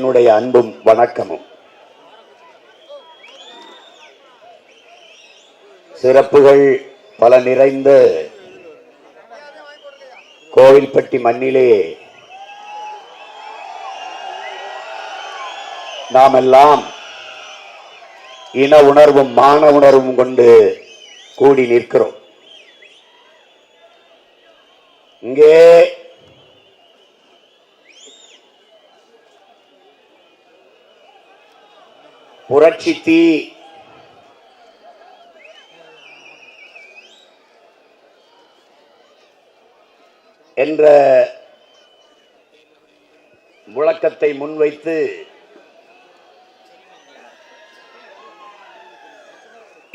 என்னுடைய அன்பும் வணக்கமும். சிறப்புகள் பல நிறைந்த கோவில்பட்டி மண்ணிலே நாமெல்லாம் இன உணர்வும் மான உணர்வும் கொண்டு கூடி நிற்கிறோம். இங்கே புரட்சி தீ என்ற முழக்கத்தை முன்வைத்து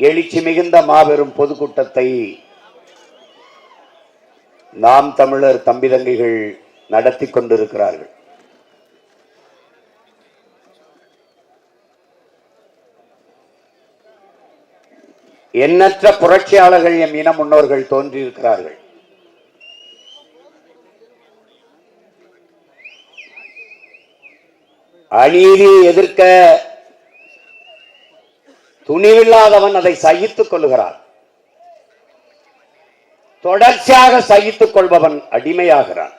எழுச்சி மிகுந்த மாபெரும் பொதுக்கூட்டத்தை நாம் தமிழர் தம்பி தங்கைகள் நடத்தி கொண்டிருக்கிறார்கள். எண்ணற்ற புரட்சியாளர்கள் எம் இன முன்னோர்கள் தோன்றியிருக்கிறார்கள். அநீதியை எதிர்க்க துணிவில்லாதவன் அதை சகித்துக் கொள்கிறான். தொடர்ச்சியாக சகித்துக் கொள்பவன் அடிமையாகிறான்.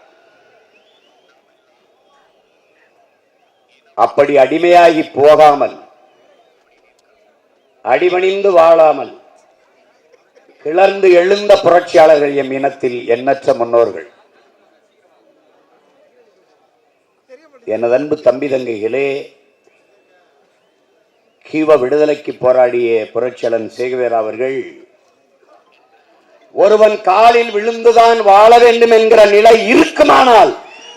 அப்படி அடிமையாகி போகாமல், அடிபணிந்து வாழாமல் கிளர்ந்து எழுந்த புரட்சியாளர்கள் எம் இனத்தில் எண்ணற்ற முன்னோர்கள். எனது அன்பு தம்பி தங்கைகளே, கீவ விடுதலைக்கு போராடிய புரட்சியாளன் சேகுவேரா அவர்கள் ஒருவன் காலில் விழுந்துதான் வாழ வேண்டும் என்கிற நிலை இருக்குமானால்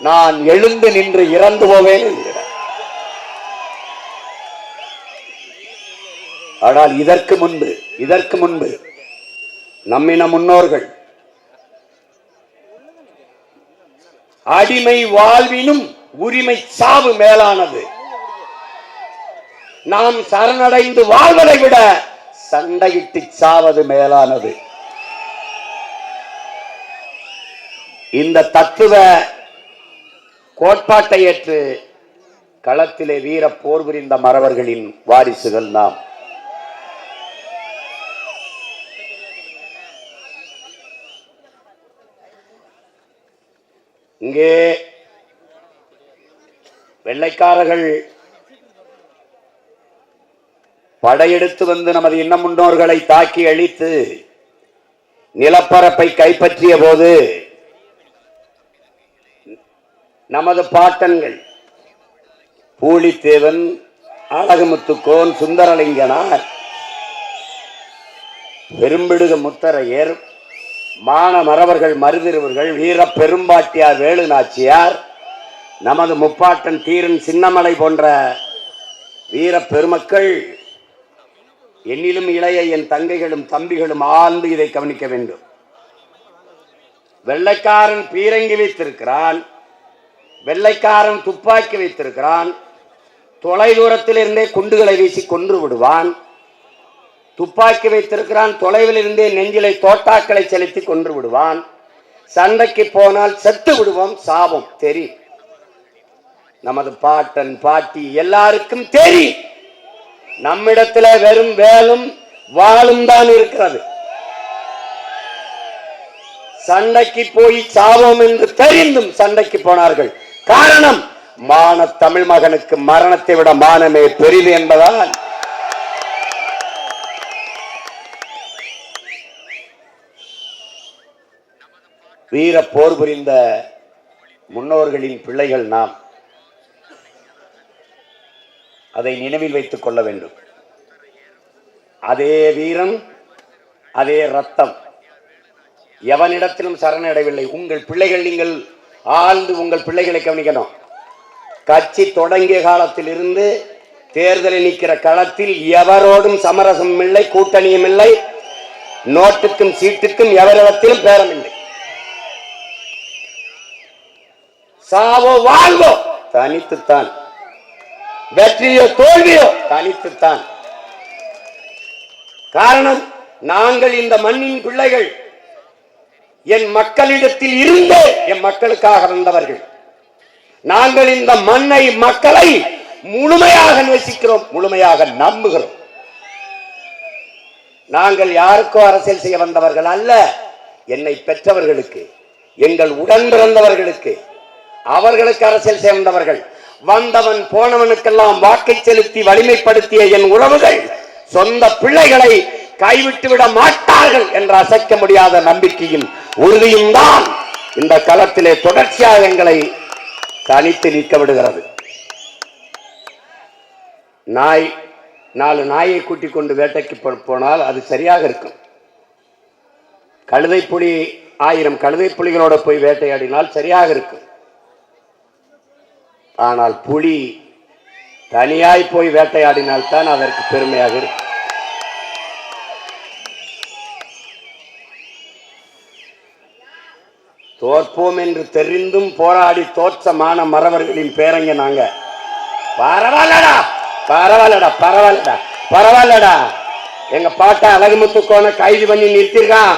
நான் எழுந்து நின்று இறந்து போவேன் என்கிறார். ஆனால் இதற்கு முன்பு நம்மின முன்னோர்கள் அடிமை வாழ்வினும் உரிமை சாவு மேலானது, நாம் சரணடைந்து வாழ்வதை விட சண்டையிட்டு சாவது மேலானது. இந்த தத்துவ கோட்பாட்டை ஏற்று களத்திலே வீர போர் புரிந்த மறவர்களின் வாரிசுகள் நாம். இங்கே வெள்ளைக்காரர்கள் படையெடுத்து வந்து நமது இன முன்னோர்களை தாக்கி அழித்து நிலப்பரப்பை கைப்பற்றிய போது நமது பாட்டன்கள் பூலித்தேவன், அழகுமுத்துக்கோன், சுந்தரலிங்கனார், பெரும்பிடுக முத்தரையர், மான மறவர்கள் மருதிருவர்கள், வீர பெரும்பாட்டியார் வேலு நாச்சியார், நமது முப்பாட்டன் தீரன் சின்னமலை போன்ற வீர பெருமக்கள், என்னிலும் இளைய என் தங்கைகளும் தம்பிகளும் ஆழ்ந்து இதை கவனிக்க வேண்டும். வெள்ளைக்காரன் பீரங்கி வைத்திருக்கிறான், வெள்ளைக்காரன் துப்பாக்கி வைத்திருக்கிறான், தொலை தூரத்தில் இருந்தே குண்டுகளை வீசி கொன்று விடுவான். துப்பாக்கி வைத்திருக்கிறான், தொலைவில் இருந்தே நெஞ்சிலை தோட்டாக்களை செலுத்தி கொன்று விடுவான். சண்டைக்கு போனால் செத்து விடுவோம், சாபம் தெரியும். நமது பாட்டன் பாட்டி எல்லாருக்கும் தெரியும். நம்மிடத்துல வெறும் வேலும் வாளும் தான் இருக்கிறது. சண்டைக்கு போய் சாவோம் என்று தெரிந்தும் சண்டைக்கு போனார்கள். காரணம், மான தமிழ் மகனுக்கு மரணத்தை விட மானமே பெரிது என்பதால் வீர போர் புரிந்த முன்னோர்களின் பிள்ளைகள் நாம். அதை நினைவில் வைத்துக் கொள்ள வேண்டும். அதே வீரம், அதே ரத்தம் எவனிடத்திலும் சரணடையவில்லை. உங்கள் பிள்ளைகள், நீங்கள் ஆழ்ந்து உங்கள் பிள்ளைகளை கவனிக்கணும். கட்சி தொடங்கிய காலத்தில் இருந்து தேர்தலில் நிற்கிற களத்தில் எவரோடும் சமரசம் இல்லை, கூட்டணியும் இல்லை, நோட்டுக்கும் சீட்டுக்கும் எவரிடத்திலும் பேரம் இல்லை. சாவோ வாழ்வோ தனித்துத்தான், வெற்றியோ தோல்வியோ தனித்துத்தான். காரணம், நாங்கள் இந்த மண்ணின் பிள்ளைகள். என் மக்களிடத்தில் இருந்தே என் மக்களுக்காக வந்தவர்கள். நாங்கள் இந்த மண்ணை, மக்களை முழுமையாக நேசிக்கிறோம், முழுமையாக நம்புகிறோம். நாங்கள் யாருக்கோ அரசியல் செய்ய வந்தவர்கள் அல்ல. என்னை பெற்றவர்களுக்கு, எங்கள் உடன் பிறந்தவர்களுக்கு, அவர்களுக்கு அரசியல் செய்ய வந்தவர்கள். வந்தவன் போனவனுக்கெல்லாம் வாக்கை செலுத்தி வலிமைப்படுத்திய என் உறவுகள் சொந்த பிள்ளைகளை கைவிட்டு விட மாட்டார்கள் என்ற அசைக்க முடியாத நம்பிக்கையும் உறுதியும் தான் இந்த களத்திலே தொடர்ச்சியாக எங்களை தனித்து நிற்க விடுகிறது. நாலு நாயை கூட்டிக் கொண்டு வேட்டைக்கு போனால் அது சரியாக இருக்கும். கழுதை புலி 1000 கழுதை புலிகளோட போய் வேட்டையாடினால் சரியாக இருக்கும். ஆனால் புலி தனியாய் போய் வேட்டையாடினால் தான் அதற்கு பெருமையாக இருக்கும். தோற்போம் என்று தெரிந்தும் போராடி தோற்ற மான மறவர்களின் பேரங்க நாங்க. பரவாயில்லடா பரவாயில்லடா பரவாயில்லடா பரவாயில்லடா. எங்க பாட்ட அழகுமுத்துக்கோன கைது பண்ணி நிறுத்திருக்கான்.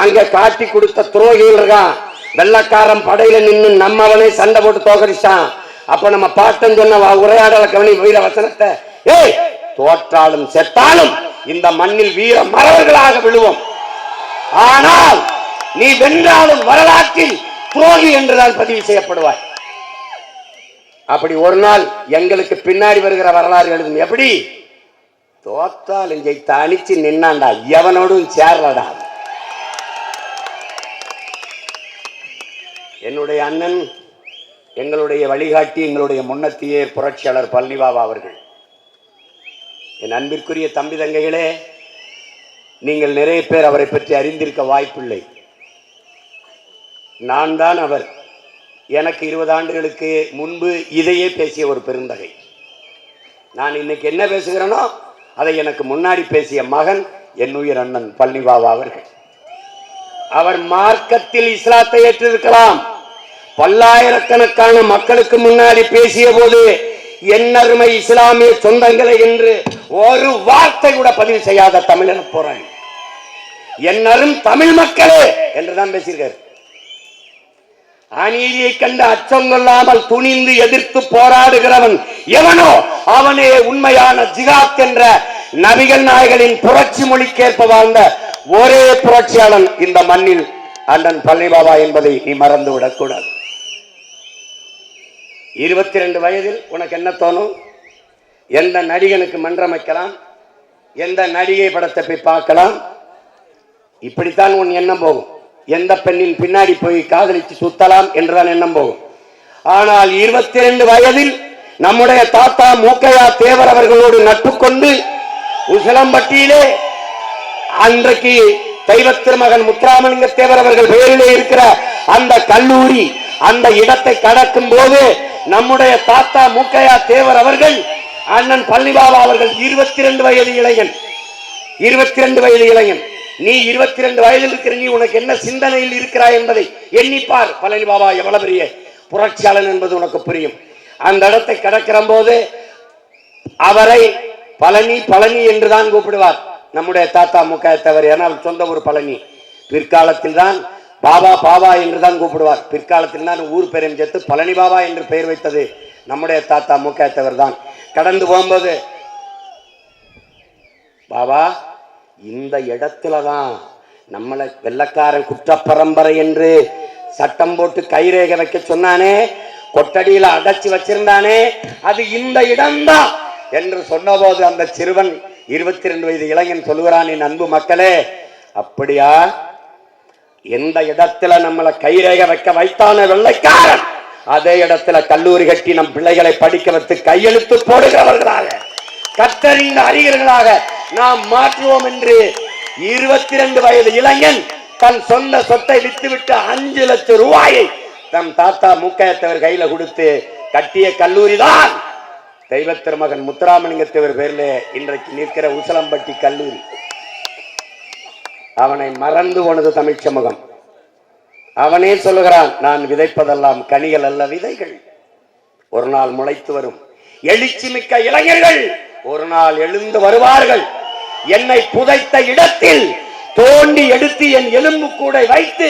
அங்க காட்டி கொடுத்த துரோகிகள் இருக்கான். வெள்ளக்காரன் படையில நின்று நம்மவனை சண்டை போட்டு தோக்கடிச்சான். அப்ப நம்ம பாட்டன் சொன்ன உரையாடல கவனி வீர வசனத்தை, ஏய் தோற்றாலும் செத்தாலும் இந்த மண்ணில் வீர மறவர்களாக விழுவோம். ஆனால் நீ வென்றாலும் வரலாற்றில் துரோகி என்றுதான் பதிவு செய்யப்படுவாய். அப்படி ஒரு நாள் எங்களுக்கு பின்னாடி வருகிற வரலாறு எழுதும். எப்படி தோற்றாலும் ஜெயித்த அணிச்சு நின்னாண்டா, எவனோடும் சேரலடா. என்னுடைய அண்ணன், எங்களுடைய வழிகாட்டி, எங்களுடைய முன்னத்திய புரட்சியாளர் பழனிபாபா அவர்கள். என் அன்பிற்குரிய தம்பி தங்கைகளே, நீங்கள் நிறைய பேர் அவரை பற்றி அறிந்திருக்க வாய்ப்பில்லை. நான் தான் அவர். எனக்கு 20 ஆண்டுகளுக்கு முன்பு இதையே பேசிய ஒரு பெருந்தகை. நான் இன்னைக்கு என்ன பேசுகிறேனோ அதை எனக்கு முன்னாடி பேசிய மகன் என் உயிர் அண்ணன் பழனிபாபா அவர்கள். அவர் மார்க்கத்தில் இஸ்லாத்தை ஏற்றிருக்கலாம். பல்லாயிரக்கணக்கான மக்களுக்கு முன்னாடி பேசிய போது என்னருமை இஸ்லாமிய சொந்தங்களை என்று ஒரு வார்த்தை கூட பதிவு செய்யாத தமிழன போராளி, என்னரும் தமிழ் மக்களே என்றுதான் பேசியிருக்காரு. அநீதியை கண்டு அச்சம் கொள்ளாமல் துணிந்து எதிர்த்து போராடுகிறவன் எவனோ அவனே உண்மையான ஜிகாத் என்ற நபிகள் நாயகனின் புரட்சி மொழிக்கேற்ப வாழ்ந்த ஒரே புரட்சியாளன் இந்த மண்ணில் அண்ணன் பழனிபாபா என்பதை நீ மறந்துவிடக் கூடாது. 22 வயதில் உனக்கு என்ன தோணும்? எந்த நடிகனுக்கு மன்றம் வைக்கலாம், எந்த நடிகை படத்தை போய் பார்க்கலாம், இப்படித்தான் உன் எண்ணம் போகும். எந்த பெண்ணின் பின்னாடி போய் காதலித்து சுத்தலாம் என்றுதான் எண்ணம் போகும். ஆனால் 22 வயதில் நம்முடைய தாத்தா மூக்கையா தேவர் அவர்களோடு நட்பு கொண்டு உசிலம்பட்டியிலே அன்றைக்கு தெய்வ திருமகன் முத்துராமலிங்க தேவர் அவர்கள் பெயரிலே இருக்கிற அந்த கல்லூரி, அந்த இடத்தை கடக்கும் போது நம்முடைய தாத்தா மூக்கையா தேவர் அவர்கள் அண்ணன் பழனிபாபா அவர்கள் 22 வயது இளைஞன். 22 வயது இளைஞன். நீ 22 வயதில் இருக்கிற நீ உனக்கு என்ன சிந்தனையில் இருக்கிறாய் என்பதை எண்ணிப்பார். பழனிபாபா எவ்வளவு பெரிய புரட்சியாளன் என்பது உனக்கு புரியும். அந்த இடத்தை கடக்கிற போது அவரை பழனி பழனி என்றுதான் கூப்பிடுவார் நம்முடைய தாத்தா முக்கையத்தவர். ஏன்னா சொந்த ஊர் பழனி. பிற்காலத்தில் தான் பாபா பாபா என்றுதான் கூப்பிடுவார். பிற்காலத்தில் தான் ஊர் பெயரும் சேர்த்து பழனி பாபா என்று பெயர் வைத்தது நம்முடைய தாத்தா முக்கையத்தவர் தான். கடந்து போகும்போது, பாபா இந்த இடத்துலதான் நம்மளை வெள்ளக்காரன் குற்ற பரம்பரை என்று சட்டம் போட்டு கைரேக வைக்க சொன்னானே, கொட்டடியில அடைச்சி வச்சிருந்தானே, அது இந்த இடம்தான் என்று சொன்னபோது அந்த சிறுவன் 22 வயது இளைஞன் சொல்லுகிறான், என் அன்பு மக்களே, அப்படியா? எந்த இடத்துல நம்மளை கைரேக வைக்க வைத்தான வெள்ளைக்காரன், அதே இடத்துல கல்லூரி கட்டி நம் பிள்ளைகளை படிக்க வைத்து கையெழுத்து போடுகிறவர்களாக, கற்றறிந்த அறிஞர்களாக நாம் மாற்றுவோம் என்று 22 வயது இளைஞன் தன் சொந்த சொத்தை வித்துவிட்டு 5 லட்சம் ரூபாயை தம் தாத்தா மூக்கையத்தவர் கையில கொடுத்து கட்டிய கல்லூரி தான் தெய்வ திருமகன் முத்துராமலிங்கத்தவர் பேரிலே இன்றைக்கு நிற்கிற உசிலம்பட்டி கல்லூரி. அவனை மறந்து போனது தமிழ் சமூகம். அவனே சொல்லுகிறான், நான் விதைப்பதெல்லாம் கனிகள் அல்ல விதைகள், ஒரு நாள் முளைத்து வரும். எழுச்சி மிக்க இளைஞர்கள் ஒரு நாள் எழுந்து வருவார்கள். என்னை புதைத்த இடத்தில் தோண்டி எடுத்து என் எலும்பு கூட வைத்து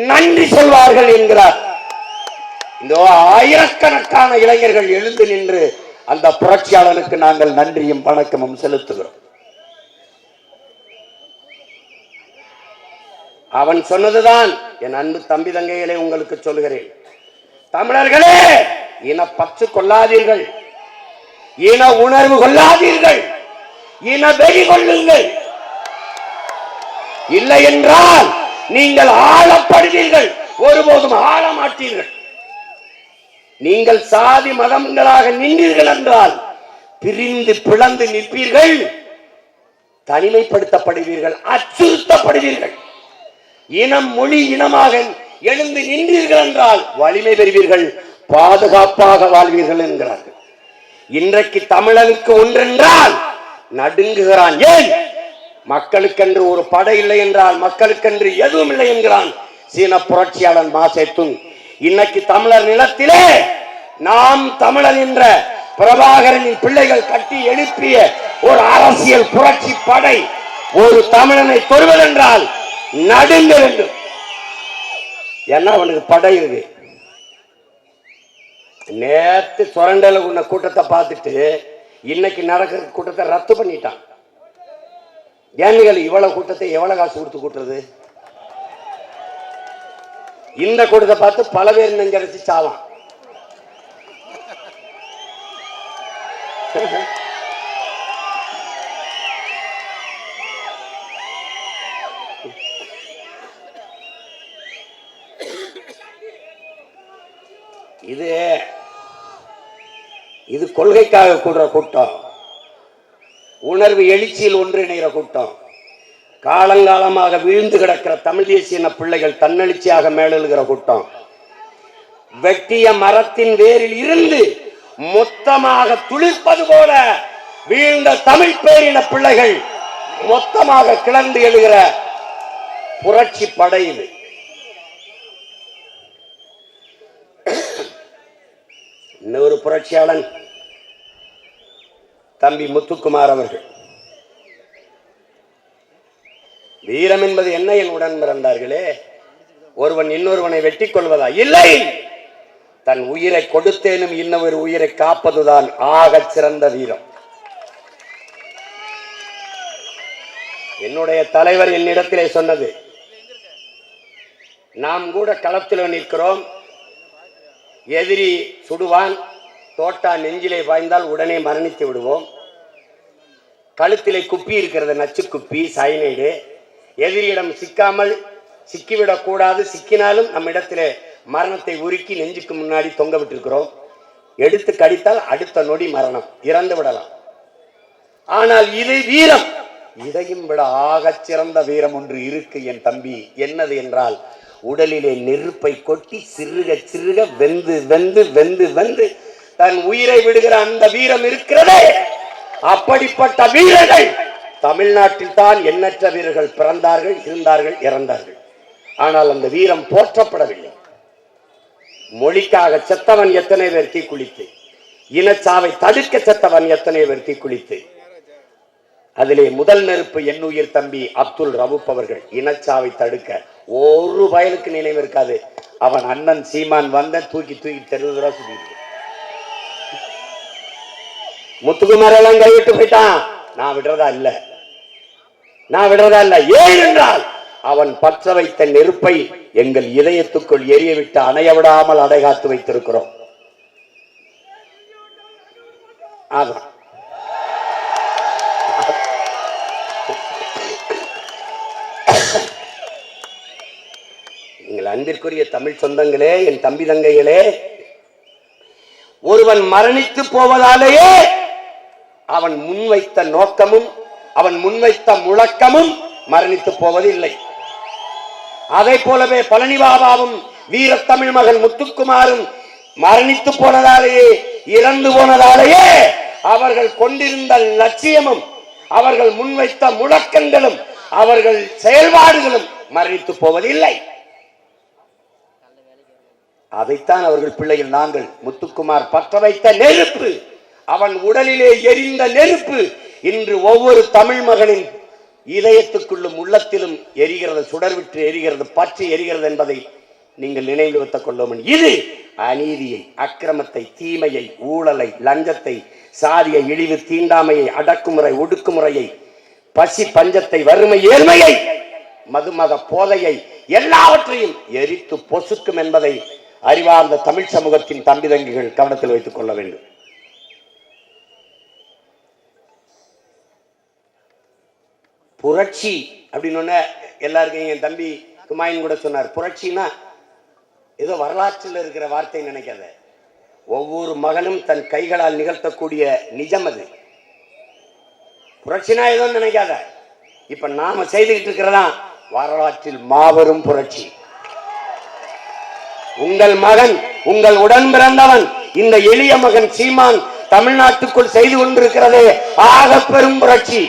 நன்றி சொல்வார்கள் என்கிறார். இந்த ஆயிரக்கணக்கான இளைஞர்கள் எழுந்து நின்று அந்த புரட்சியாளனுக்கு நாங்கள் நன்றியும் வணக்கமும் செலுத்துகிறோம். அவன் சொன்னதுதான் என் அன்பு தம்பி தங்கைகளே உங்களுக்கு சொல்கிறேன். தமிழர்களே, இன பற்று கொள்ளாதீர்கள், இன உணர்வு கொள்ளாதீர்கள், இன வெறி கொள்ளுங்கள். இல்லை என்றால் நீங்கள் ஆளப்படுவீர்கள், ஒருபோதும் ஆள மாட்டீர்கள். நீங்கள் சாதி மதங்களாக நின்றீர்கள் என்றால் பிரிந்து பிளந்து நிற்பீர்கள், தனிமைப்படுத்தப்படுவீர்கள், அச்சுறுத்தப்படுவீர்கள். இனம் மொழி இனமாக எழுந்து நின்றீர்கள் என்றால் வலிமை பெறுவீர்கள், பாதுகாப்பாக வாழ்வீர்கள் என்கிறார்கள். இன்றைக்கு தமிழனுக்கு ஒன்றென்றால் நடுங்குகிறான். ஏன்? மக்களுக்கென்று ஒரு படை இல்லை என்றால் மக்களுக்கென்று எதுவும் இல்லை என்கிறான் சீன புரட்சியாளன் மாசேத்துங். இன்னைக்கு தமிழர் நிலத்திலே நாம் தமிழன் என்ற பிரபாகரனின் பிள்ளைகள் கட்டி எழுப்பிய ஒரு அரசியல் புரட்சி படை ஒரு தமிழனை தொடுவதென்றால் நடுங்க வேண்டும். என்ன அவனுக்கு படை இருக்கு. நேற்று சுரண்டல உன்ன கூட்டத்தை பார்த்துட்டு இன்னைக்கு நடக்கிற கூட்டத்தை ரத்து பண்ணிட்டான். ஏன்கள் இவ்வளவு கூட்டத்தை எவ்வளவு காசு கொடுத்து கூட்டுறது? இந்த கூட்டத்தை பார்த்து பல பேர் நெஞ்சடைச்சு சாவான். இது கொள்கைக்காக கூடுற கூட்டம், உணர்வு எழுச்சியில் ஒன்றிணைகிற கூட்டம். காலங்காலமாக வீழ்ந்து கிடக்கிற தமிழ் தேசிய பிள்ளைகள் தன்னெழுச்சியாக மேலெழுகிற கூட்டம். வெட்டிய மரத்தின் வேரில் இருந்து மொத்தமாக துளிர்ப்பது போல வீழ்ந்த தமிழ் பேரின பிள்ளைகள் மொத்தமாக கிளர்ந்து எழுகிற புரட்சி படை இது. இன்னொரு புரட்சியாளன் தம்பி முத்துக்குமார் அவர்கள். வீரம் என்பது என்ன என் உடன் பிறந்தார்களே? ஒருவன் இன்னொருவனை வெட்டி கொள்வதா? இல்லை, தன் உயிரை கொடுத்தேனும் இன்னொரு உயிரை காப்பதுதான் ஆக சிறந்த வீரம். என்னுடைய தலைவர் என்னிடத்திலே சொன்னது, நாம் கூட களத்தில் நிற்கிறோம், எதிரி சுடுவான், தோட்டா நெஞ்சிலே பாய்ந்தால் உடனே மரணித்து விடுவோம். கழுத்திலே குப்பி இருக்கிறது, நச்சு குப்பி, சைனைடு. எதிரியிடம் சிக்காமல் சிக்கிவிடக் கூடாது, சிக்கினாலும் நம்ம இடத்திலே மரணத்தை உருக்கி நெஞ்சுக்கு முன்னாடி தொங்க விட்டிருக்கிறோம். எடுத்து கடித்தால் அடுத்த நொடி மரணம், இறந்து விடலாம். ஆனால் இது வீரம். இதையும் விட ஆகச் சிறந்த வீரம் ஒன்று இருக்கு என் தம்பி. என்னது என்றால், உடலிலே நெருப்பை கொட்டி சிறுக சிறுக வெந்து வெந்து வெந்து வெந்து தன் உயிரை விடுகிற அந்த வீரம் இருக்கிறதே. அப்படிப்பட்ட வீரர்கள் தமிழ்நாட்டில் தான் எண்ணற்ற வீரர்கள் பிறந்தார்கள், இருந்தார்கள், இறந்தார்கள். ஆனால் அந்த வீரம் போற்றப்படவில்லை. மொழிக்காக செத்தவன் எத்தனை பேர் தீக்குளித்து, இனச்சாவை தடுக்க செத்தவன் எத்தனை பேர் தீக்குளித்து. அதிலே முதல் நெருப்பு என் உயிர் தம்பி அப்துல் ரவுப் அவர்கள் இனச்சாவை தடுக்க ஒரு வயலுக்கு நினைவு இருக்காது. அவன் அண்ணன் சீமான் வந்த தூக்கி தூக்கி தெருவுரா சுத்திட்டு முத்துக்குமார் எல்லாம் கைவிட்டு போயிட்டான். நான் விடுறதா இல்ல, நான் விடுறதா இல்ல. ஏன் என்றால் அவன் பற்ற வைத்த நெருப்பை எங்கள் இதயத்துக்குள் எரிய விட்டு அணைய விடாமல் அடைகாத்து வைத்திருக்கிறோம். அதான் நீங்கள் அன்பிற்குரிய தமிழ் சொந்தங்களே, என் தம்பி தங்கைகளே, ஒருவன் மரணித்து போவதாலேயே அவன் முன்வைத்த நோக்கமும் அவன் முன்வைத்த முழக்கமும் மரணித்து போவதில்லை. அதை போலவே பழனி பாபாவும் வீர தமிழ் மகன் முத்துக்குமாரும் மரணித்து போனதாலேயே, இறந்து போனதாலேயே அவர்கள் கொண்டிருந்த லட்சியமும் அவர்கள் முன்வைத்த முழக்கங்களும் அவர்கள் செயல்பாடுகளும் மரணித்து போவதில்லை. அதைத்தான் அவர்கள் பிள்ளைகள் நாங்கள். முத்துக்குமார் பற்ற வைத்த நெருப்பு, அவன் உடலிலே எரிந்த நெருப்பு இன்று ஒவ்வொரு தமிழ் மகனின் இதயத்துக்குள்ளும் உள்ளத்திலும் எரிகிறது, சுடர்விட்டு எரிகிறது, பற்றி எரிகிறது என்பதை நீங்கள் நினைவு வைத்துக் கொள்ளும். இது அநீதியை, அக்கிரமத்தை, தீமையை, ஊழலை, லஞ்சத்தை, சாதிய இழிவு, தீண்டாமையை, அடக்குமுறை, ஒடுக்குமுறையை, பசி பஞ்சத்தை, வறுமை, ஏழ்மையை, மதுமத போதையை எல்லாவற்றையும் எரித்து பொசுக்கும் என்பதை அறிவார்ந்த தமிழ் சமூகத்தின் தம்பிதங்கிகள் கவனத்தில் வைத்துக் கொள்ள வேண்டும். புரட்சி அப்படின்னு எல்லாருக்கும் என் தம்பி குமாயின் கூட சொன்னார். புரட்சினா ஏதோ வரலாற்றில் இருக்கிற வார்த்தை நினைக்காத, ஒவ்வொரு மகனும் தன் கைகளால் நிகழ்த்தக்கூடிய நிஜம் அது. புரட்சினா ஏதோ நினைக்காத, இப்ப நாம செய்துகிட்டு இருக்கிறதா வரலாற்றில் மாபெரும் புரட்சி. உங்கள் மகன், உங்கள் உடன் பிறந்தவன், இந்த எளிய மகன் சீமான் தமிழ்நாட்டுக்குள் செய்து கொண்டிருக்கிறதே ஆக பெரும் புரட்சி.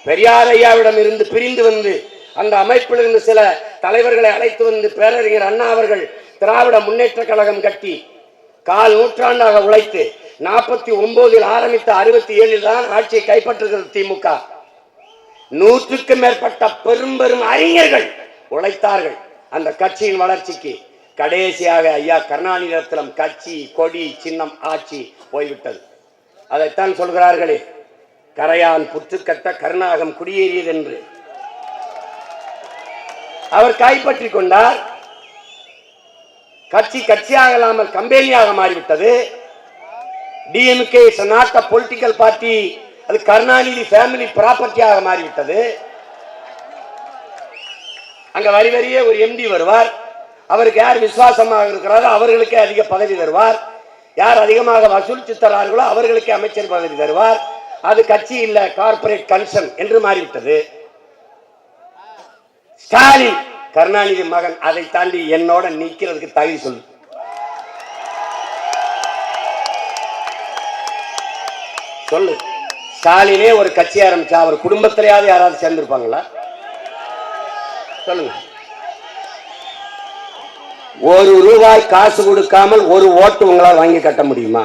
பெரியார் ஐயாவிடம் இருந்து பிரிந்து வந்து அந்த அமைப்பில் இருந்து சில தலைவர்களை அழைத்து வந்து பேரறிஞர் அண்ணா அவர்கள் திராவிட முன்னேற்ற கழகம் கட்டி 4 நூற்றாண்டாக உழைத்து 49 ஆரம்பித்த 67 தான் ஆட்சியை கைப்பற்றுகிறது திமுக. 100க்கும் மேற்பட்ட பெரும் பெரும் அறிஞர்கள் உழைத்தார்கள் அந்த கட்சியின் வளர்ச்சிக்கு. கடைசியாக ஐயா கருணாநிதியிடம் கட்சி, கொடி, சின்னம், ஆட்சி போய்விட்டது. அதைத்தான் சொல்கிறார்களே, கரையான் புற்றுக்கட்ட கருணாகம் குடியேறியது என்று. அவர் கைப்பற்றி கொண்டார். கட்சி கட்சியாக இல்லாமல் கம்பெனியாக மாறிவிட்டது. DMK is not a political party, அது கருணாநிதி ஃபேமிலி ப்ராப்பர்ட்டியாக மாறிவிட்டது. அங்க வரி வரியே ஒரு எம்டி வருவார். அவருக்கு யார் விசுவாசமாக இருக்கிறாரோ அவர்களுக்கே அதிக பதவி தருவார். யார் அதிகமாக வசூலித்து தரார்களோ அவர்களுக்கே அமைச்சர் பதவி தருவார். அது கட்சி இல்ல, கார்பரேட் கன்சர்ன் என்று மாறிவிட்டது. ஸ்டாலின் கருணாநிதி மகன், அதை தாண்டி என்னோட நிக்கிறதுக்கு தகுதி சொல்லு. சொல்லு. ஸ்டாலினே ஒரு கட்சி ஆரம்பிச்சா அவர் குடும்பத்திலேயாவது யாராவது சேர்ந்திருப்பாங்களா? சொல்லுங்க. ₹1 காசு கொடுக்காமல் ஒரு ஓட்டு உங்களால் வாங்கி கட்ட முடியுமா?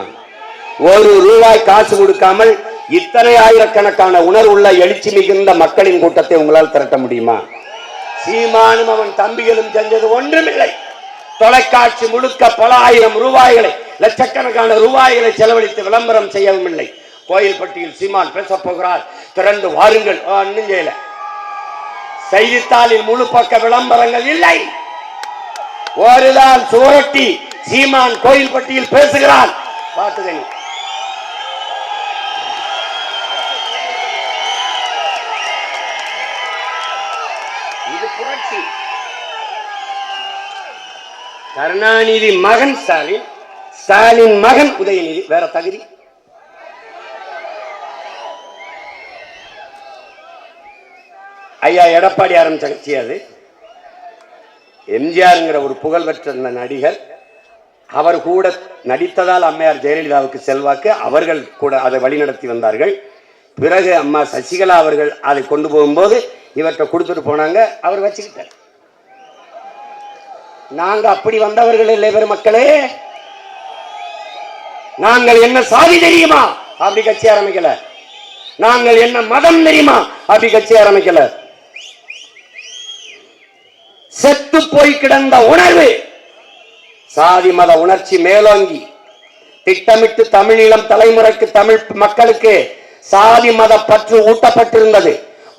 ₹1 காசு கொடுக்காமல் இத்தனை ஆயிரக்கணக்கான உணர்வுள்ள எழுச்சி மிகுந்த மக்களின் கூட்டத்தை உங்களால் திரட்ட முடியுமா? சீமானும் அவன் தம்பிகளும் செஞ்சது ஒன்றுமில்லை. தொலைக்காட்சி முழுக்க பல ஆயிரம் ரூபாய்களை, லட்சக்கணக்கான ரூபாய்களை செலவழித்து விளம்பரம் செய்யவும் இல்லை. கோயில்பட்டியில் சீமான் பேச போகிறார், திரண்டு வாருங்கள். ஒன்னும் செய்யல. செய்தித்தாளில் முழு பக்க விளம்பரங்கள் இல்லை. ஒருதான் சுவரட்டி சீமான் கோயில்பட்டியில் பேசுகிறான். பார்த்துக்கணி. இது புரட்சி. கருணாநிதி மகன் ஸ்டாலின், ஸ்டாலின் மகன் உதயநிதி. வேற தகுதி? ஐயா எடப்பாடி ஆரம்பிச்ச கட்சி அது. எம்ஜிஆர்ங்கிற ஒரு புகழ்பெற்ற நடிகர், அவர் கூட நடித்ததால் அம்மையார் ஜெயலலிதாவுக்கு செல்வாக்கு. அவர்கள் கூட அதை வழிநடத்தி வந்தார்கள். பிறகு அம்மா சசிகலா அவர்கள் அதை கொண்டு போகும்போது இவர்கிட்ட கொடுத்துட்டு போனாங்க. அவர் வச்சுக்கிட்டார். நாங்க அப்படி வந்தவர்கள் இல்லை பெருமக்களே. நாங்கள் என்ன சாதி தெரியுமா அப்படி கட்சி ஆரம்பிக்கல. நாங்கள் என்ன மதம் தெரியுமா அப்படி கட்சி ஆரம்பிக்கல. செத்து போய் கிடந்த உணர்வு, சாதி மத உணர்ச்சி மேலோங்கி திட்டமிட்டு தமிழீழம் தலைமுறைக்கு, தமிழ் மக்களுக்கு சாதி மத பற்று ஊட்டப்பட்டிருந்தது.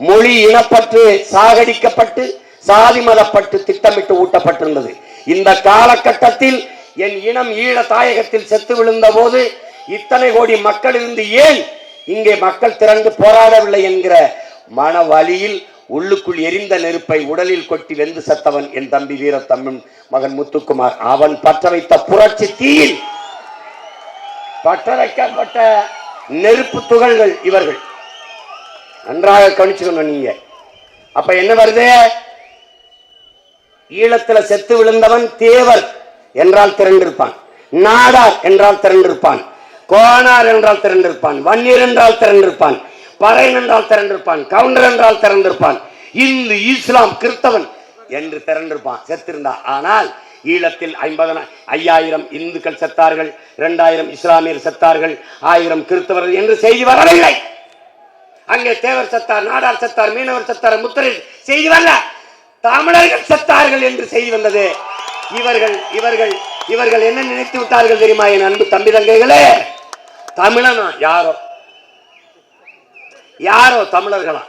மொழி இனப்பற்று சாகடிக்கப்பட்டு சாதி மத பற்று திட்டமிட்டு ஊட்டப்பட்டிருந்தது. இந்த காலகட்டத்தில் என் இனம் ஈழ தாயகத்தில் செத்து விழுந்த போது இத்தனை கோடி மக்கள் இருந்து ஏன் இங்கே மக்கள் திரண்டு போராடவில்லை என்கிற மன வலியில் உள்ளுக்குள் எரிந்த நெருப்பை உடலில் கொட்டி வெந்து செத்தவன் என் தம்பி வீர தமிழ் மகன் முத்துக்குமார். அவன் பற்ற வைத்த புரட்சி தீயில் பற்ற வைக்கப்பட்ட நெருப்பு துகள்கள் இவர்கள். நன்றாக கவனிச்சுக்கணும் நீங்க. அப்ப என்ன வருது? ஈழத்துல செத்து விழுந்தவன் தேவர் என்றால் திரண்டிருப்பான், நாடார் என்றால் திரண்டிருப்பான், கோனார் என்றால் திரண்டிருப்பான், வன்னியர் என்றால் திரண்டிருப்பான், பறையன் என்றால் திரண்டிருப்பான், கவுண்டர் என்றால் திரண்டிருப்பான், இந்து இஸ்லாம் கிறிஸ்தவன் என்று திரண்டிருப்பான் செத்திருந்தா. ஆனால் ஈழத்தில் 5000 இந்துக்கள் செத்தார்கள், 2000 இஸ்லாமியர் செத்தார்கள், 1000 கிறிஸ்தவர்கள் என்று செய்தி வரவில்லை. அங்கே தேவர் செத்தார், நாடார் செத்தார், மீனவர் செத்தார், முத்தரை செய்தி வரல. தமிழர்கள் செத்தார்கள் என்று செய்தி வந்தது. இவர்கள் இவர்கள் இவர்கள் என்ன நினைத்து விட்டார்கள் தெரியுமா என் அன்பு தம்பி தங்கைகளே? தமிழனா யாரோ யாரோ தமிழர்களா?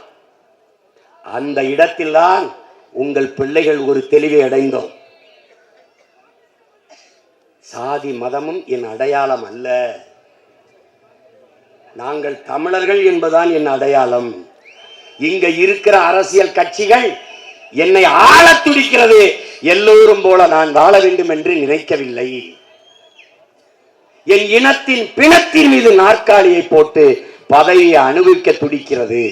அந்த இடத்தில் தான் உங்கள் பிள்ளைகள் ஒரு தெளிவை அடைந்தோம். சாதி மதமும் என் அடையாளம் அல்ல, நாங்கள் தமிழர்கள் என்பதுதான் என் அடையாளம். இங்க இருக்கிற அரசியல் கட்சிகள் என்னை ஆள துடிக்கிறது, எல்லோரும் போல நான் வாழ வேண்டும் என்று நினைக்கவில்லை. என் இனத்தின் பிணத்தின் மீது நாற்காலியை போட்டு பதவியை அனுபவிக்க துடிக்கிறது.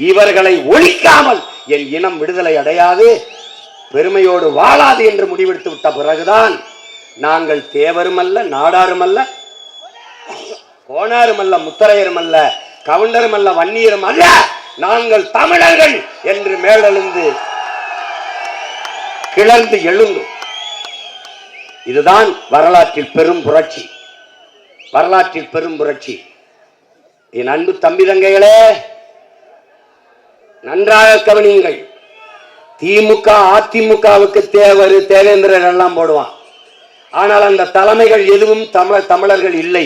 இவர்களை ஒழிக்காமல் என் இனம் விடுதலை அடையாது, பெருமையோடு வாழாது என்று முடிவெடுத்து விட்ட பிறகுதான் நாங்கள் தேவரும் அல்ல, நாடாரும் அல்ல, கோணாரும் அல்ல, முத்தரையரும் அல்ல, கவுண்டரும் அல்ல, வன்னியரும் அல்ல, நாங்கள் தமிழர்கள் என்று மேலெழுந்து கிளர்ந்து எழுந்து. இதுதான் வரலாற்றில் பெரும் புரட்சி, வரலாற்றில் பெரும் புரட்சி. என் அன்பு தம்பி தங்கைகளே, நன்றாக கவனியுங்கள். திமுக அதிமுகவுக்கு தேவர் தேவேந்திரர் எல்லாம் போடுவான். ஆனால் அந்த தலைமைகள் எதுவும் தமிழர்கள் இல்லை.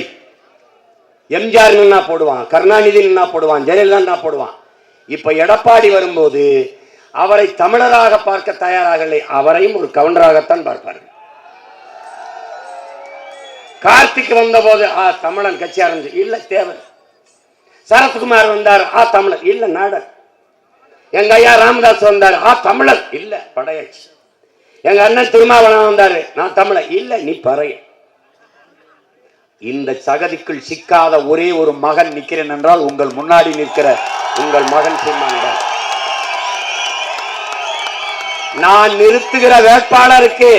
எம்ஜிஆர் நின்னா போடுவான், கருணாநிதி நின்னா போடுவான், ஜெயலலிதா போடுவான். இப்ப எடப்பாடி வரும்போது அவரை தமிழராக பார்க்க தயாராக இல்லை, அவரையும் ஒரு கவுண்டராகத்தான் பார்ப்பார்கள். கார்த்திக் வந்த போது தமிழன் கட்சி ஆரம்பிச்சு, இல்ல தேவர். சரத்குமார் வந்தார், தமிழர், இல்ல நாடர். எங்க ஐயா ராமதாஸ் வந்தார், தமிழர், இல்ல படையாட்சி. எங்க அண்ணன் திருமாவளவன் வந்தாரு, நான் தமிழர், இல்ல நீ பறைய. இந்த சகதிக்குள் சிக்காத ஒரே ஒரு மகன் நிற்கிறேன் என்றால் உங்கள் முன்னாடி நிற்கிற உங்கள் மகன் சீமான் தான். நான் நிறுத்துகிற வேட்பாளருக்கு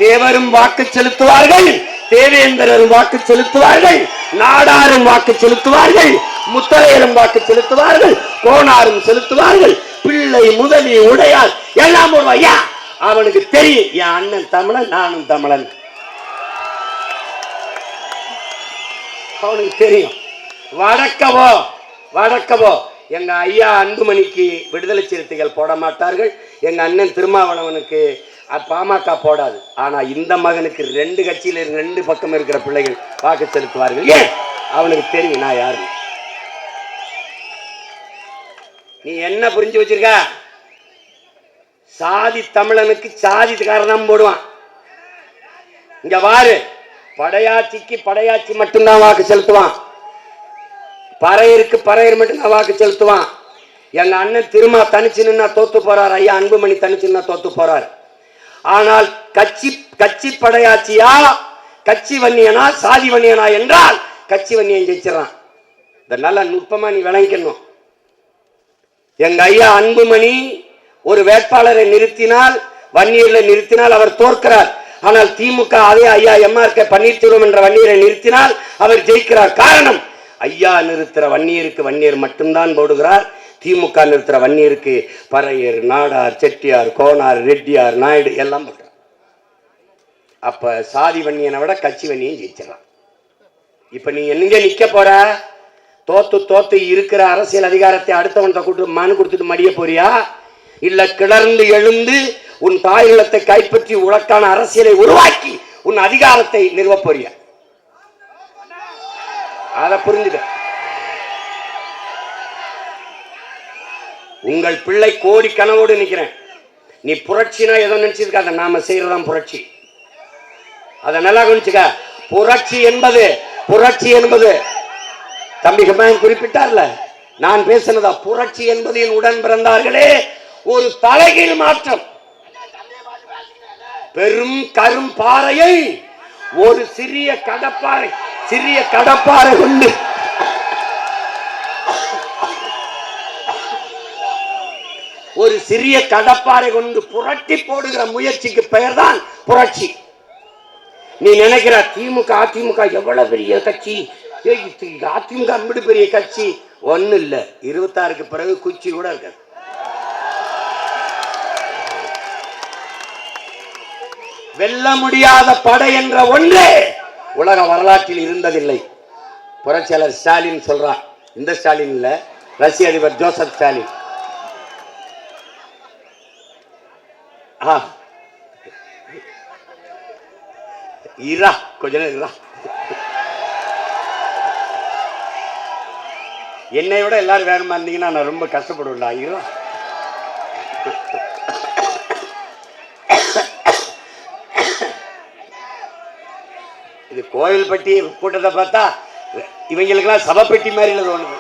தேவரும் வாக்கு செலுத்துவார்கள், தேவேந்திரரும் வாக்கு செலுத்துவார்கள், நாடாரும் வாக்கு செலுத்துவார்கள், முத்தரையரும் வாக்கு செலுத்துவார்கள், கோணாரும் செலுத்துவார்கள், பிள்ளை முதலி உடையார் எல்லாம் ஐயா. அவனுக்கு தெரியும் என் அண்ணன் தமிழன், நானும் தமிழன். அவனுக்கு தெரியும். வடக்கவோ வடக்கவோ எங்க ஐயா அன்புமணிக்கு விடுதலை சிறுத்தைகள் போட மாட்டார்கள், எங்க அண்ணன் திருமாவளவனுக்கு பாமக போடாது. ஆனா இந்த மகனுக்கு ரெண்டு கட்சியில ரெண்டு பக்கம் இருக்கிற பிள்ளைகள் வாக்கு செலுத்துவார்கள். ஏன்? அவனுக்கு தெரியும் நான் யாரு. நீ என்ன புரிஞ்சு வச்சிருக்க? சாதி தமிழனுக்கு சாதி காரணம் போடுவான். இங்க வாரு, படையாட்சிக்கு படையாட்சி மட்டும்தான் வாக்கு செலுத்துவான், பறையருக்கு பறையர் மட்டும்தான் வாக்கு செலுத்துவான். எங்க அண்ணன் திருமா தனிச்சு நின்னா தோத்து போறார், ஐயா அன்புமணி தனிச்சு நின்னா தோத்து போறார். ஆனால் கட்சி படையாட்சியா கட்சி வன்னியனா சாதி வன்னியனா என்றால் கட்சி வன்னியன் ஜெயிச்சிடறான். இந்த நல்ல நுட்பமா நீ விளங்கிக்கணும். எங்க ஐயா அன்புமணி ஒரு வேட்பாளரை நிறுத்தினால், வன்னியர்ல நிறுத்தினால் அவர் தோற்கிறார். ஆனால் திமுக அதே ஐயா எம்ஆர்.கே. பன்னீர்செல்வம் என்ற வன்னியரை நிறுத்தினால் அவர் ஜெயிக்கிறார். காரணம், ஐயா நிறுத்துற வன்னியருக்கு வன்னியர் மட்டும்தான் போடுகிறார், திமுக நிறுத்துற வன்னியருக்கு பறையர், நாடார், செட்டியார், கோனார், ரெட்டியார், நாயுடு எல்லாம் போடுறார். அப்ப சாதி வன்னியனை விட கட்சி வன்னியன் ஜெயிச்சிடறான். இப்ப நீ எங்க நிக்க போற? தோத்து இருக்கிற அரசியல் அதிகாரத்தை அடுத்தவன்கிட்ட கூட்டு மனு கொடுத்துட்டு மடிய போறியா? இல்ல கிளர்ந்து எழுந்து உன் தாயுள்ளத்தை கைப்பற்றி உனக்கான அரசியலை உருவாக்கி உன் அதிகாரத்தை நிறுவ போறியா? அத புரிஞ்சுக்க. உங்கள் பிள்ளை கோடி கனவோடு நிக்கிறேன். நீ புரட்சினா எதோ நினைச்சிருக்காத, நாம செய்யறதான் புரட்சி. அத நல்லா கவனிச்சுக்க. புரட்சி என்பது தம்பி கம்மாயன் குறிப்பிட்டார்ல, நான் பேசினதா புரட்சி என்பது என் உடன் பிறந்தார்களே ஒரு தலைகீழ் மாற்றம். பெரும் கரும் பாறையை ஒரு சிறிய கடப்பாறை கொண்டு ஒரு சிறிய கடப்பாறை கொண்டு புரட்டி போடுகிற முயற்சிக்கு பெயர் தான் புரட்சி. நீ நினைக்கிற திமுக அதிமுக எவ்வளவு பெரிய கட்சி, அதிமுக அம்பது பெரிய கட்சி, ஒண்ணு இல்ல. 26க்கு பிறகு குச்சி கூட இருக்காது. வெல்ல முடியாத படை என்ற ஒன்றே உலக வரலாற்றில் இருந்ததில்லை. புரட்சியாளர் ஸ்டாலின் சொல்றார், இந்த ஸ்டாலின் இல்ல, ரஷ்ய அதிபர் ஜோசப் ஸ்டாலின். இரா கொஞ்ச நேரம் இரா. என்னை விட எல்லாரும் வேணுமா இருந்தீங்கன்னா நான் ரொம்ப கஷ்டப்படுவேன்டா. இரா. இது கோயில்பட்டி கூட்டத்தை பார்த்தா இவங்களுக்கெல்லாம் சபப்பெட்டி மாதிரி தோணுது.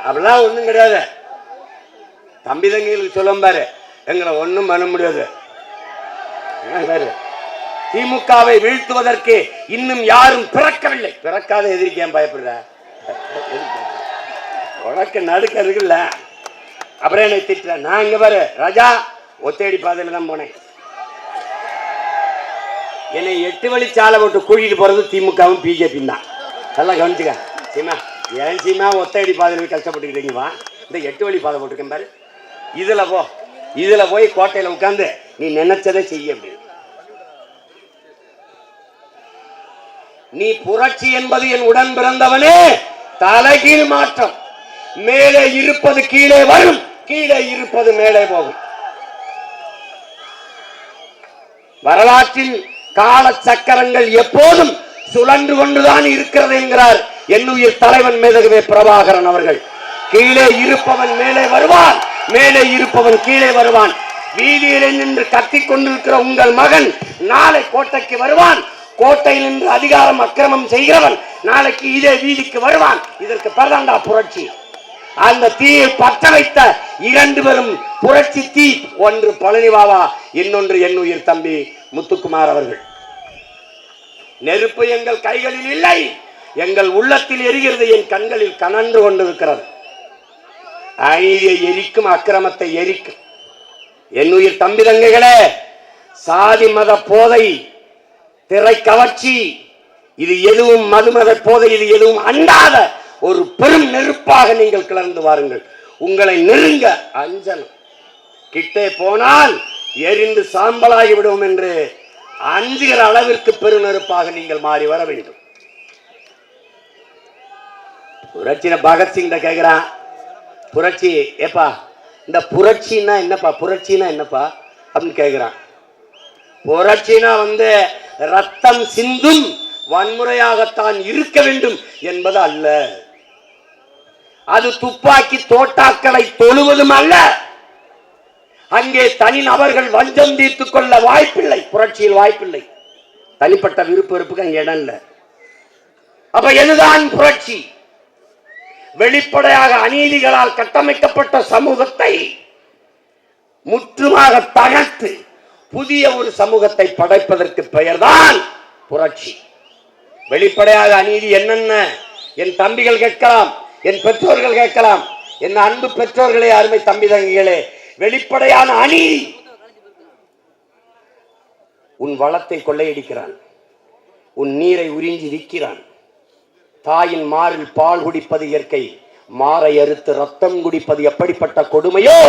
அப்படிலாம் ஒண்ணும் கிடையாது. தம்பி தங்களுக்கு சொல்ல பாரு, எங்களை ஒண்ணும் பண்ண முடியாது. திமுகவை வீழ்த்துவதற்கு இன்னும் யாரும் பிறக்கவில்லை. பிறக்காத எதிர்க்க ஏன் பயப்படுற? உனக்கு நடுக்க இருக்குல்ல. அப்புறம் என்னை திட்டுற. நான் இங்க பாரு ராஜா, ஒத்தேடி பாதையில தான் போனேன். என்னை 8 வழி சாலை போட்டு கூட்டிட்டு போறது திமுகவும் பிஜேபி தான். நல்லா கவனிச்சுக்க சீமா. ஏன் சீமா ஒத்தடி பாதையில் கஷ்டப்பட்டுக்கிட்டீங்க? வா, இந்த 8 வழி பாதை போட்டிருக்கேன் பாரு, இதுல போய் கோட்டையில உட்கார்ந்து நீ நினைச்சதை செய்ய முடியும். நீ புரட்சி என்பது என் உடன் பிறந்தவனே. தலைகீழ் மாற்றம். மேலே இருப்பது கீழே வரும், கீழே இருப்பது மேலே போகும். வரலாற்றில் கால சக்கரங்கள் எப்போதும் சுழன்று கொண்டுதான் இருக்கிறது என்கிறார் என்னுயிர் தலைவன் மேதகவே பிரபாகரன் அவர்கள். கீழே இருப்பவன் மேலே வருவான், மேலே இருப்பவன் கீழே வருவான். வீதியிலே நின்று கத்திக் கொண்டிருக்கிற உங்கள் மகன் நாளை கோட்டைக்கு வருவான். கோட்டையில் நின்று அதிகாரம் அக்கிரமம் செய்கிறவன் நாளைக்கு இதே வீதிக்கு வருவான். இதற்கு பிரதாண்டா புரட்சி. அந்த தீயை பற்ற வைத்த 2 பேரும் புரட்சி தீ. ஒன்று பழனிபாபா, இன்னொன்று என்னுயிர் தம்பி முத்துக்குமார் அவர்கள். நெருப்பு எங்கள் கைகளில் இல்லை, எங்கள் உள்ளத்தில் எரிகிறது, என் கண்களில் கனன்று கொண்டிருக்கிறது. அநீதியை எரிக்கும், அக்கிரமத்தை எரிக்கும். என்னுயிர் தம்பி தங்கைகளே, சாதி மத போதை, திரை கவர்ச்சி, இது எதுவும் மதுமத போதை, இது எதுவும் அண்டாத ஒரு பெரும் நெருப்பாக நீங்கள் கிளர்ந்து வாருங்கள். உங்களை நெருங்க அஞ்சனம். கிட்டே போனால் எரிந்து சாம்பலாகி விடுவோம் என்று அஞ்சுகிற அளவிற்கு பெருநெருப்பாக நீங்கள் மாறி வர வேண்டும். புரட்சியில பகத்சிங் கேட்கிறான், புரட்சி ஏப்பா இந்த புரட்சின்னா என்னப்பா, புரட்சினா என்னப்பா அப்படின்னு கேட்கிறான். புரட்சினா ரத்தம் சிந்தும் வன்முறையாகத்தான் இருக்க வேண்டும் என்பது அல்ல. அது துப்பாக்கி தோட்டாக்களை தொழுவதும் அல்ல. அங்கே தனி நபர்கள் வஞ்சம் தீர்த்துக் கொள்ள வாய்ப்பில்லை. புரட்சியில் வாய்ப்பில்லை. தனிப்பட்ட விருப்ப வெறுப்புக்கு அங்கே இடம் இல்லை. அப்ப எதுதான் புரட்சி? வெளிப்படையாக அநீதிகளால் கட்டமைக்கப்பட்ட சமூகத்தை முற்றுமாக தகர்த்து புதிய ஒரு சமூகத்தை படைப்பதற்கு பெயர்தான் புரட்சி. வெளிப்படையாக அநீதி என்னென்ன என் தம்பிகள் கேட்கலாம், என் பெற்றோர்கள் கேட்கலாம். என் அன்பு பெற்றோர்களே, அருமை தம்பி தங்கிகளே, வெளிப்படையான அநீதி. உன் வளத்தை கொள்ளையடிக்கிறான், உன் நீரை உறிஞ்சி விற்கிறான். தாயின் மாறில் பால் குடிப்பது இயற்கை, மாறை அறுத்து ரத்தம் குடிப்பது எப்படிப்பட்ட கொடுமையோ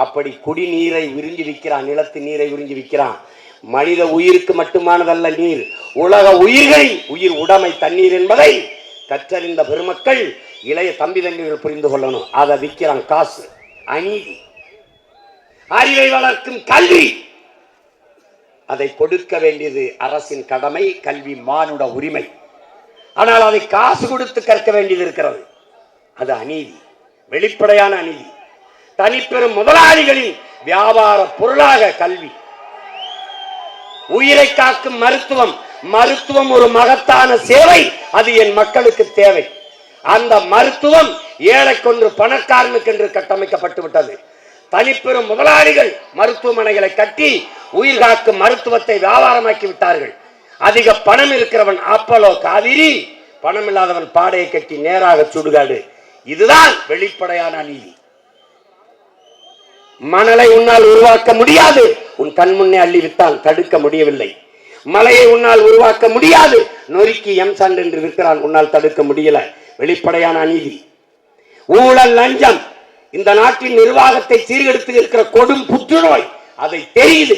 அப்படி குடிநீரை உறிஞ்சி விற்கிறான், நிலத்து நீரை உறிஞ்சி விற்கிறான். மனித உயிருக்கு மட்டுமானதல்ல நீர், உலக உயிர்களின் உயிர் உடைமை தண்ணீர் என்பதை கற்றறிந்த பெருமக்கள், இளைய தம்பி தங்கைகள் புரிந்து கொள்ளணும். அதை விற்கிறான் காசு, அநீதி. அறிவை வளர்க்கும் கல்வி, அதை கொடுக்க வேண்டியது அரசின் கடமை. கல்வி மானுட உரிமை. ஆனால் அதை காசு கொடுத்து கற்க வேண்டியது இருக்கிறது. அது அநீதி, வெளிப்படையான அநீதி. தனிப்பெரும் முதலாளிகளின் வியாபார பொருளாக கல்வி. உயிரை காக்கும் மருத்துவம், மருத்துவம் ஒரு மகத்தான சேவை, அது என் மக்களுக்கு தேவை. அந்த மருத்துவம் ஏழைக்கொன்று பணக்காரனுக்கு என்று கட்டமைக்கப்பட்டு விட்டது. தனிப்பெரும் முதலாளிகள் மருத்துவமனைகளை கட்டி உயிர் காக்கும் மருத்துவத்தை வியாபாரமாக்கி விட்டார்கள். அதிக பணம் இருக்கிறவன் அப்பலோ காவிரி, பணம் இல்லாதவன் பாடையை கட்டி நேராக சுடுகாடு. இதுதான் வெளிப்படையான அநீதி. மணலை உன்னால் உருவாக்க முடியாது, உன் கண் முன்னே அள்ளி விட்டால் தடுக்க முடியவில்லை. மலையை உன்னால் உருவாக்க முடியாது, நொறுக்கி எம்சாண்ட் என்று விற்கிறான், உன்னால் தடுக்க முடியல. வெளிப்படையான அநீதி. ஊழல், லஞ்சம் இந்த நாட்டின் நிர்வாகத்தை சீர்கெடுத்து இருக்கிற கொடும் புற்றுநோய். அதை தெரியுது.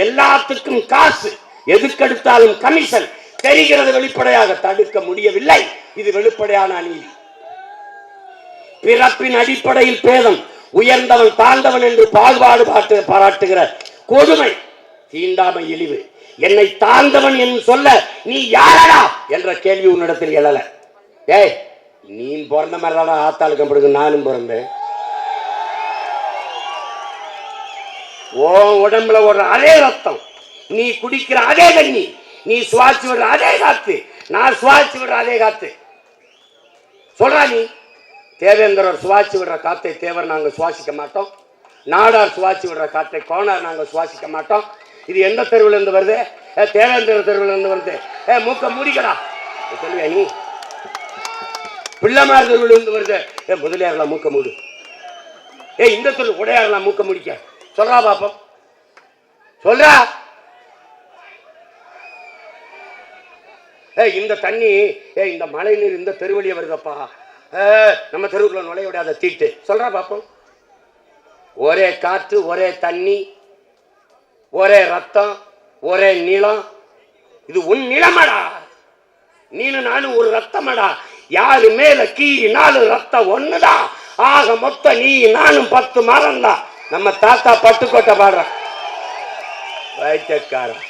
எல்லாத்துக்கும் காசு, எதுக்கெடுத்தாலும் கமிஷன். தெரிகிறது வெளிப்படையாக, தடுக்க முடியவில்லை. இது வெளிப்படையான அநீதி. பிறப்பின் அடிப்படையில் பேதம், உயர்ந்தவன் தாழ்ந்தவன் என்று பாகுபாடு பாராட்டுகிற கொடுமை, தீண்டாமை, இழிவு. என்னை தாழ்ந்தவன் என்று சொல்ல நீ யாரடா என்ற கேள்வி உன்னிடத்தில் எழல. ஏய், நீ பிறந்த மாதிரிதான் ஆத்தாள் கம்பெடுக்கு நானும் பிறந்தேன். உன் உடம்புல ஒரு அதே ரத்தம், நீ குடிக்கிற அதே தண்ணி, நீ சுவாசி விடுற அதே காத்து, நான் சுவாசி விடுற அதே காத்து. சொல்றா நீ. தேவேந்திரர் சுவாசி விடுற காத்தை தேவர் நாங்க சுவாசிக்க மாட்டோம். நாடார் சுவாசி விடுற காத்தை கோனார் நாங்க சுவாசிக்க மாட்டோம். இது எந்த தெருவில் இருந்து வருது? தேவேந்திர தெருவில் இருந்து வருது. மூக்க மூடிக்கடா சொல்லுவியா நீ? பிள்ளைமார் தெருவில் இருந்து வருது. முதலியாரெல்லாம் மூக்க மூடு. இந்த தெரு உடையாரெல்லாம் மூக்க முடிக்க சொல்றா பாப்போம், சொல்றா. இந்த தண்ணி, இந்த மழை நீர் இந்த தெருவழியே வருதப்பா, நம்ம தெருவுக்குள்ள நுழைய விடாத தீட்டு சொல்றா பாப்போம். ஒரே காற்று, ஒரே தண்ணி, ஒரே ரத்தம், ஒரே நீளம். இது உன் நிலமடா. நீனு நானும் ஒரு ரத்தமடா. யாரு மேல கீழ் 4 ரத்தம் ஒண்ணுதான். ஆக மொத்தம் நீ நானும் 10 மரம் தான். நம்ம தாத்தா பட்டுக்கோட்டை பாடுற வைத்தியக்காரன்.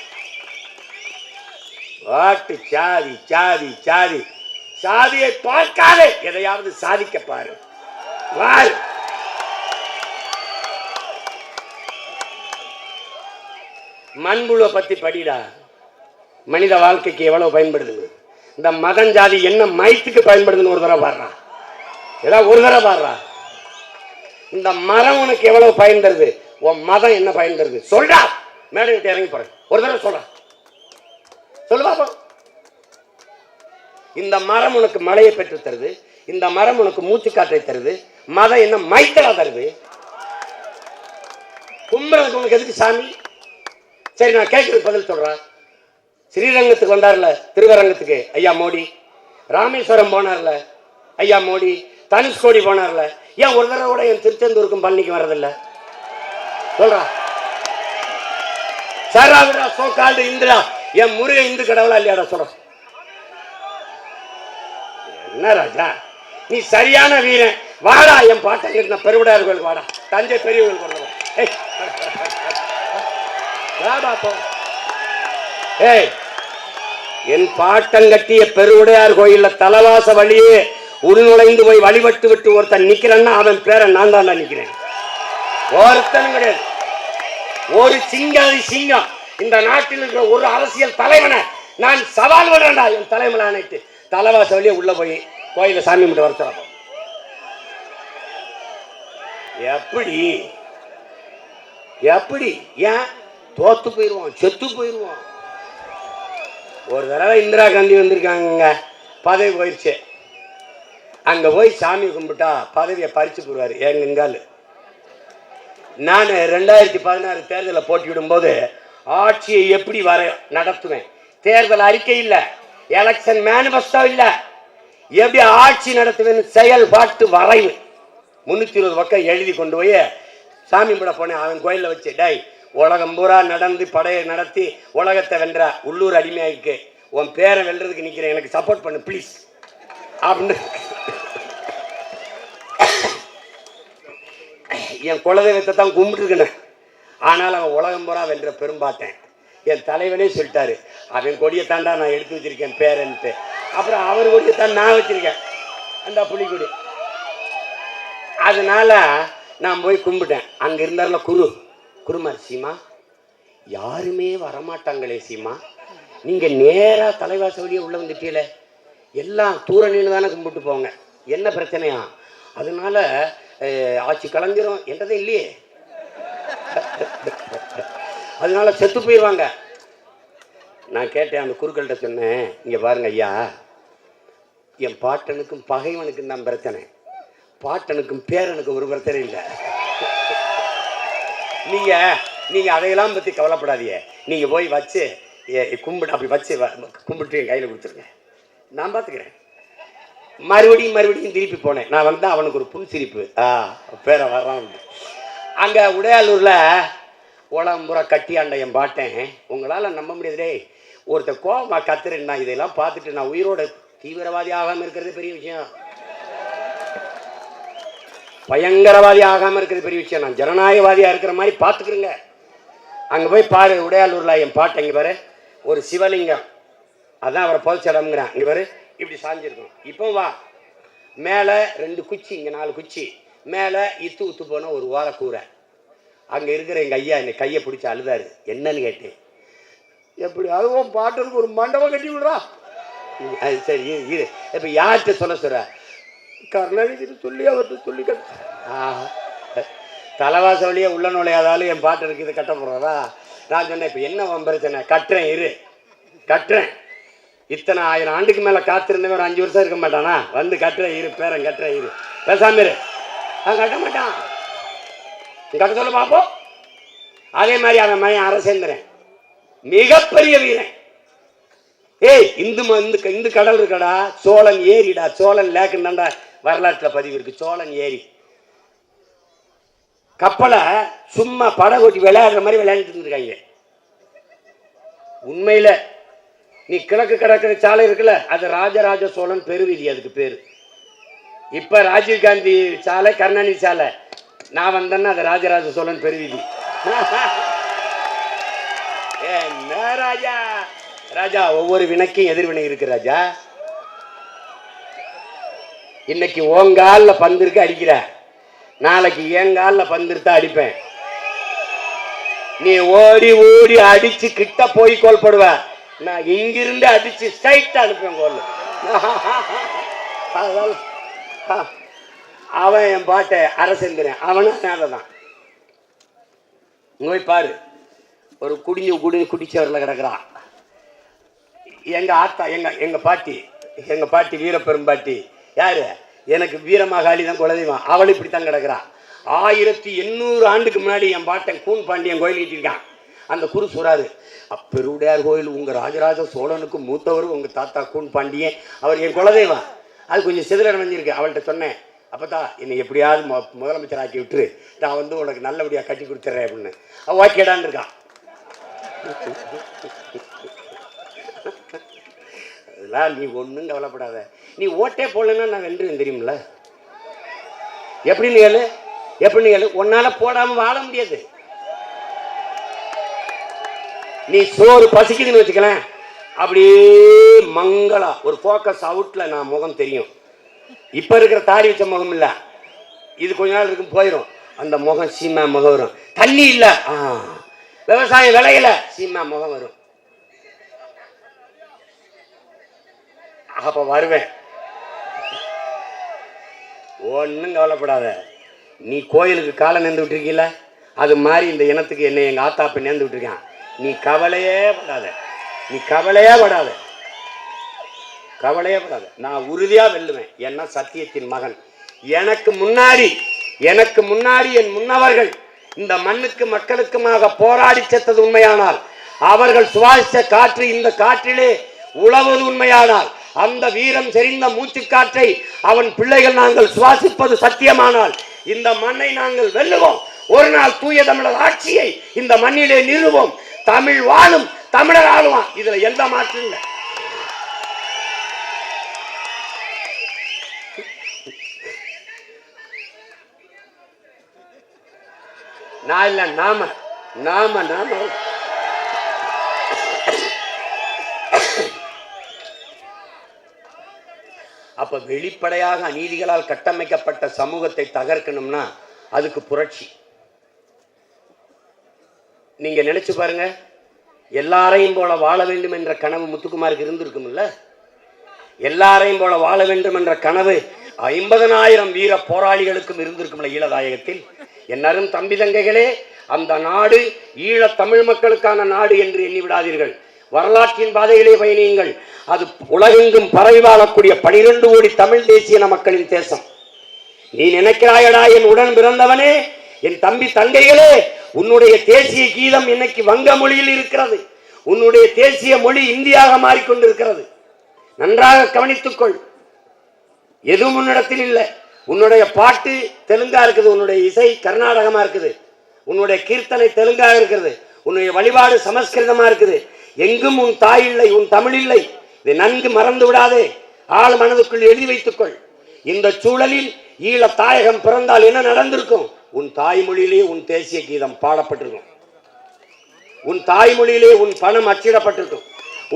வாட்டு சாதி சாதி சாதி. சாதியை பார்க்காதே, எதையாவது சாதிக்க பாரு. வாரு. மண்புழுவை பத்தி படிடா. மனித வாழ்க்கைக்கு எவ்வளவு பயன்படுது. இந்த மதம் ஜாதி என்ன மயத்துக்கு பயன்படுதுன்னு ஒரு தடவை பாடுறான். ஏதாவது ஒரு தடவை பாடுறா. இந்த மரம் உனக்கு எவ்வளவு பயன் தருது, உன் மதம் என்ன பயன் தருது சொல்றா. மேடை விட்டு இறங்கி போறேன், ஒரு தடவை சொல்ற. சொல்லு பாப்போம். இந்த மரம் உனக்கு மழையை பெற்று தருது, இந்த மரம் உனக்கு மூச்சு காற்றை தருது. மதம் என்ன மைத்தலா தருது? கும்புறதுக்கு உனக்கு எதுக்கு சாமி? சரி, நான் கேட்கறது பதில் சொல்றேன். ஸ்ரீரங்கத்துக்கு வந்தார்ல, திருவரங்கத்துக்கு ஐயா மோடி. ராமேஸ்வரம் போனார்ல ஐயா மோடி. தனுஷ்கோடி போனார்ல. ஏன் ஒரு தடவை கூட என் திருச்செந்தூருக்கும் பழனிக்கு வர்றதில்ல சொல்றா. சராவிடா சோகால்டு இந்திரா, என் முருகன் இந்து கடவுளா இல்லையாடா சொல்ற. என்ன ராஜா, நீ சரியான வீரன். வாடா என் பாட்டங்க பெருவிடையார் கோயிலுக்கு வாடா, தஞ்சை பெரிய கோயிலுக்கு வரணும். ஏய், என் பாட்டங்கட்டிய பெருவுடையார் கோயில்ல தலவாச வழியே உள்நுழைந்து போய் வழிபட்டு விட்டு ஒருத்தன் நிக்கிறேன்னா அவன் பேரை நான் தான் நிக்கிறேன். ஒருத்தனும் கிடையாது. ஒரு சிங்காதி சிங்கம் இந்த நாட்டில் இருக்கிற ஒரு அரசியல் தலைவனை நான் சவால் விடுறேன்டா. என் தலைமையிலானிட்டு தலவாச வழியே உள்ள போய் கோயில சாமி மட்டும் வரச்சலாம். எப்படி எப்படி? ஏன் தோத்து போயிருவோம், செத்து போயிருவோம். ஒரு தடவை இந்திரா காந்தி வந்திருக்காங்க, பதவி போயிடுச்சு. அங்க போய் சாமி கும்பிட்டா பதவியை பறிச்சு போடுவாரு எங்காலு. நான் 2016 தேர்தலில் போட்டியிடும் போது ஆட்சியை எப்படி நடத்துவேன், தேர்தல் அறிக்கை இல்ல, எலெக்ஷன் மேனிபெஸ்டோ இல்ல, எப்படி ஆட்சி நடத்துவேன்னு செயல்பாட்டு வரைவு 320 பக்கம் எழுதி கொண்டு போய் சாமி கும்பிட போனேன். அவன் கோயிலில் வச்சு, டை உலகம் பூரா நடந்து படையை நடத்தி உலகத்தை வென்ற உள்ளூர் அடிமையாயிருக்கு, உன் பேரை வெல்றதுக்கு நிக்கிறேன், எனக்கு சப்போர்ட் பண்ணு ப்ளீஸ் அப்படின்னு என் குலதெய்வத்தை தான் கும்பிட்டு இருக்கேன். ஆனால் அவன் உலகம் பூரா வென்ற பெரும்பாட்டேன். என் தலைவனே சொல்லிட்டாரு, அவன் கொடியை தாண்டா நான் எடுத்து வச்சிருக்கேன் பேரன்ட்டு. அப்புறம் அவர் கொடியை தான் நான் வச்சிருக்கேன், அந்த புலிக்கொடி. அதனால நான் போய் கும்பிட்டேன். அங்க இருந்தார்ல குருமார், சீமா யாருமே வரமாட்டாங்களே சீமா, நீங்க நேரா தலைவாச வழியே உள்ள வந்துட்டீல, எல்லாம் தூரணின்னு தானே கும்பிட்டு போங்க, என்ன பிரச்சனையா? அதனால ஆட்சி கலைஞ்சிரும் என்றதே இல்லையே, அதனால செத்து போயிடுவாங்க. நான் கேட்டேன் அந்த குருக்கள்கிட்ட, சொன்னேன், இங்க பாருங்க ஐயா, என் பாட்டனுக்கும் பகைவனுக்கும் தான் பிரச்சனை, பாட்டனுக்கும் பேரனுக்கும் ஒரு பிரச்சனை இல்லை. நீங்க அதையெல்லாம் பத்தி கவலைப்படாதீங்க. நீங்க போய் வச்சு கும்பிட்டு, அப்படி வச்சு கும்பிட்டு என் கையில கொடுத்துருங்க, நான் பார்த்துக்கிறேன். மறுபடியும் திருப்பி போனேன். நான் வந்தா அவனுக்கு ஒரு புன்சிரிப்பு, பேர வர்றான். அங்க உடையாலூர்ல உலம்புற கட்டியாண்ட என் பாட்டேன், உங்களால நம்ப முடியாதே, ஒருத்தர் கோபமா கத்துறேன்னா இதெல்லாம் பார்த்துட்டு நான் உயிரோட தீவிரவாதி ஆகாம இருக்கிறது பெரிய விஷயம், பயங்கரவாதி ஆகாம இருக்கிறது பெரிய விஷயம். நான் ஜனநாயகவாதியா இருக்கிற மாதிரி பார்த்துக்கிறேங்க. அங்க போய் பாரு, உடையாலூர்ல என் பாட்டு இங்க பாரு, ஒரு சிவலிங்கம், அதான் அவரை புதைச்சடம்ங்கிறான். இங்க பாரு இப்படி சாஞ்சிருக்கும். இப்போ வா, மேலே 2 குச்சி, இங்கே 4 குச்சி, மேலே இத்து போன ஒரு ஓரக்கூரை. அங்கே இருக்கிற எங்கள் ஐயா என்னை கையை பிடிச்சி அழுதாரு. என்னன்னு கேட்டேன். எப்படி அதுவும் பாட்டுக்கு ஒரு மண்டபம் கட்டி விடுறா. அது சரி இரு, இப்போ யார்கிட்ட சொல்ல கருணாநிதி சொல்லி அவர்கிட்ட சொல்லி தலைவாச வழியே உள்ள நுழையாதாலும் என் பாட்டு இருக்கு, இதை கட்ட போடுறதா. நான் சொன்னேன் இப்போ என்ன பிரச்சனை, கட்டுறேன் இரு, கட்டுறேன். இத்தனை 1000 ஆண்டுக்கு மேலே காத்திருந்தவன் ஒரு 5 வருஷம் இருக்க மாட்டானா? வந்து கட்டுற இரு, பேரன் கட்டுற இரு, பேசாம இரு. கட்ட மாட்டான், கட்ட சொல்ல பார்ப்போம். அதே மாதிரி அவன் மையன் அரசேந்திரன் மிகப்பெரிய வீரன். ஏய் இந்து கடல் இருக்கடா, சோழன் ஏரிடா, சோழன் லேக்குன்னு வரலாற்றுல பதிவு இருக்கு. சோழன் ஏரி கப்பலை சும்மா படம் ஓட்டி விளையாடுற மாதிரி விளையாண்டுட்டு இருந்திருக்காங்க. உண்மையில நீ கிழக்கு கடற்கரை சாலை இருக்குல்ல, அது ராஜராஜ சோழன் பெருவீதி, அதுக்கு பேரு. இப்ப ராஜீவ்காந்தி சாலை, கருணாநிதி சாலை, நான் வந்தேன்னா அது ராஜராஜ சோழன் பெருவீதி. என்ன ராஜா, ராஜா ஒவ்வொரு வினைக்கும் எதிர்வினை இருக்கு ராஜா. இன்னைக்கு ஓங்கால பந்து இருக்கு அடிக்கிற, நாளைக்கு ஏங்கால பந்து இருந்தா அடிப்பேன். நீ ஓடி ஓடி அடிச்சு கிட்ட போய் கோல் போடுவ, நான் இங்கிருந்து அடிச்சு ஸ்ட்ரைட்டா அனுப்புவேன் கோல். அவன் என் பாட்டை அரசேந்திரன், அவனும் தான். போய் பாரு, ஒரு குடிச்சவர்ல கிடக்குறான். எங்க ஆத்தா, எங்க பாட்டி வீரப்பெரும் பாட்டி யாரு, எனக்கு வீரமாகாளி தான் குலதெய்வம். அவள் இப்படித்தான் கிடக்குறான். 1800 ஆண்டுக்கு முன்னாடி என் பாட்டன் கூன் பாண்டியன் கோயில் கட்டியிருக்கான். அந்த குரு சொல்றாரு, அப்பெருவுடையார் கோயில் உங்க ராஜராஜ சோழனுக்கு மூத்தவர் உங்க தாத்தா கூன் பாண்டியன், அவர் என் குலதெய்வம். அது கொஞ்சம் சிதற அடைஞ்சிருக்கு. அவள்கிட்ட சொன்னேன், அப்பதான் என்னை எப்படியாவது முதலமைச்சர் ஆக்கி விட்டுரு, நான் வந்து உனக்கு நல்லபடியா கட்டி கொடுத்துறேன் அப்படின்னு. ஓகேடான்னு இருக்கான். அதெல்லாம் நீ ஒன்றும் கவலைப்படாத. நீ ஓட்டே போடலன்னா நான் வென்றுவேன் தெரியுமில்ல. எப்படின்னு கேளு, உன்னால போடாம வாழ முடியாது. நீ சோறு பசிக்குதுன்னு வச்சுக்கலாம், அப்படியே மங்களா ஒரு போக்கஸ் அவுட்ல நான் முகம் தெரியும். இப்ப இருக்கிற தாடி வச்ச முகம் இல்ல, இது கொஞ்ச நாள் இருக்கும் போயிடும். அந்த முகம் சீமா முகம் வரும். தண்ணி இல்ல, விவசாயம் விளையல, சீமா முகம் வரும். அப்ப வருவேன். ஒன்னும் கவலைப்படாத. நீ கோயிலுக்கு காலை நேர்ந்து விட்டுருக்கீல, அது மாதிரி இந்த இனத்துக்கு என்னை எங்க ஆத்தாப்ப நேர்ந்து விட்டுருக்கான். நீ கவலையே படாத. நான் உறுதியா வெல்லுவேன். என்ன சத்தியத்தின் மகன். எனக்கு முன்னாடி என் முன்னவர்கள் இந்த மண்ணுக்கு மக்களுக்குமாக போராடி செத்தது உண்மையானால், அவர்கள் சுவாசித்த காற்று இந்த காற்றிலே உழவது உண்மையானால், அந்த வீரம் செறிந்த மூச்சு காற்றை அவன் பிள்ளைகள் நாங்கள் சுவாசிப்பது சத்தியமானால், இந்த மண்ணை நாங்கள் வெல்லுவோம். ஒரு நாள் தூய தமிழர் ஆட்சியை இந்த மண்ணிலே நிறுவோம். தமிழ் வாழும், தமிழர் ஆளுவான். இதுல எந்த மாற்றம் இல்லை. நான் இல்ல, நாம அப்ப வெளிப்படையாக அநீதிகளால் கட்டமைக்கப்பட்ட சமூகத்தை தகர்க்கணும்னா அதுக்கு புரட்சி. நீங்க நினைச்சு பாருங்க, எல்லாரையும் போல வாழ வேண்டும் என்ற கனவு முத்துக்குமாருக்கு இருந்திருக்கும்ல. எல்லாரையும் போல வாழ வேண்டும் என்ற கனவு 50,000 வீர போராளிகளுக்கும் இருந்திருக்கும்ல ஈழதாயகத்தில். என்னரும் தம்பி தங்கைகளே, அந்த நாடு ஈழ தமிழ் மக்களுக்கான நாடு என்று எண்ணி விடாதீர்கள். வரலாற்றின் பாதையிலே பயணியுங்கள். அது உலகெங்கும் பரவி வாழக்கூடிய 12 கோடி தமிழ் தேசிய மக்களின் தேசம். நீ நினைக்கிறாயடா என் உடன் பிறந்தவனே, என் தம்பி தங்கைகளே, உன்னுடைய தேசிய கீதம் இன்னைக்கு வங்க மொழியில் இருக்கிறது. உன்னுடைய தேசிய மொழி இந்தியாக மாறிக்கொண்டிருக்கிறது. நன்றாக கவனித்துக்கொள். எதுவும் உன்னிடத்தில் இல்லை. உன்னுடைய பாட்டு தெலுங்கா இருக்குது, உன்னுடைய இசை கர்நாடகமா இருக்குது, உன்னுடைய கீர்த்தனை தெலுங்கா இருக்கிறது, உன்னுடைய வழிபாடு சமஸ்கிருதமா இருக்குது. எங்கும் உன் தாய் இல்லை, உன் தமிழ் இல்லை. இதை நன்கு மறந்து விடாதே, ஆள் மனதுக்குள் எழுதி வைத்துக்கொள். இந்த சூழலில் ஈழ தாயகம் பிறந்தால் என்ன நடந்திருக்கும்? உன் தாய்மொழியிலே உன் தேசிய கீதம் பாடப்பட்டிருக்கும், உன் தாய்மொழியிலே உன் பணம் அச்சிடப்பட்டிருக்கும்,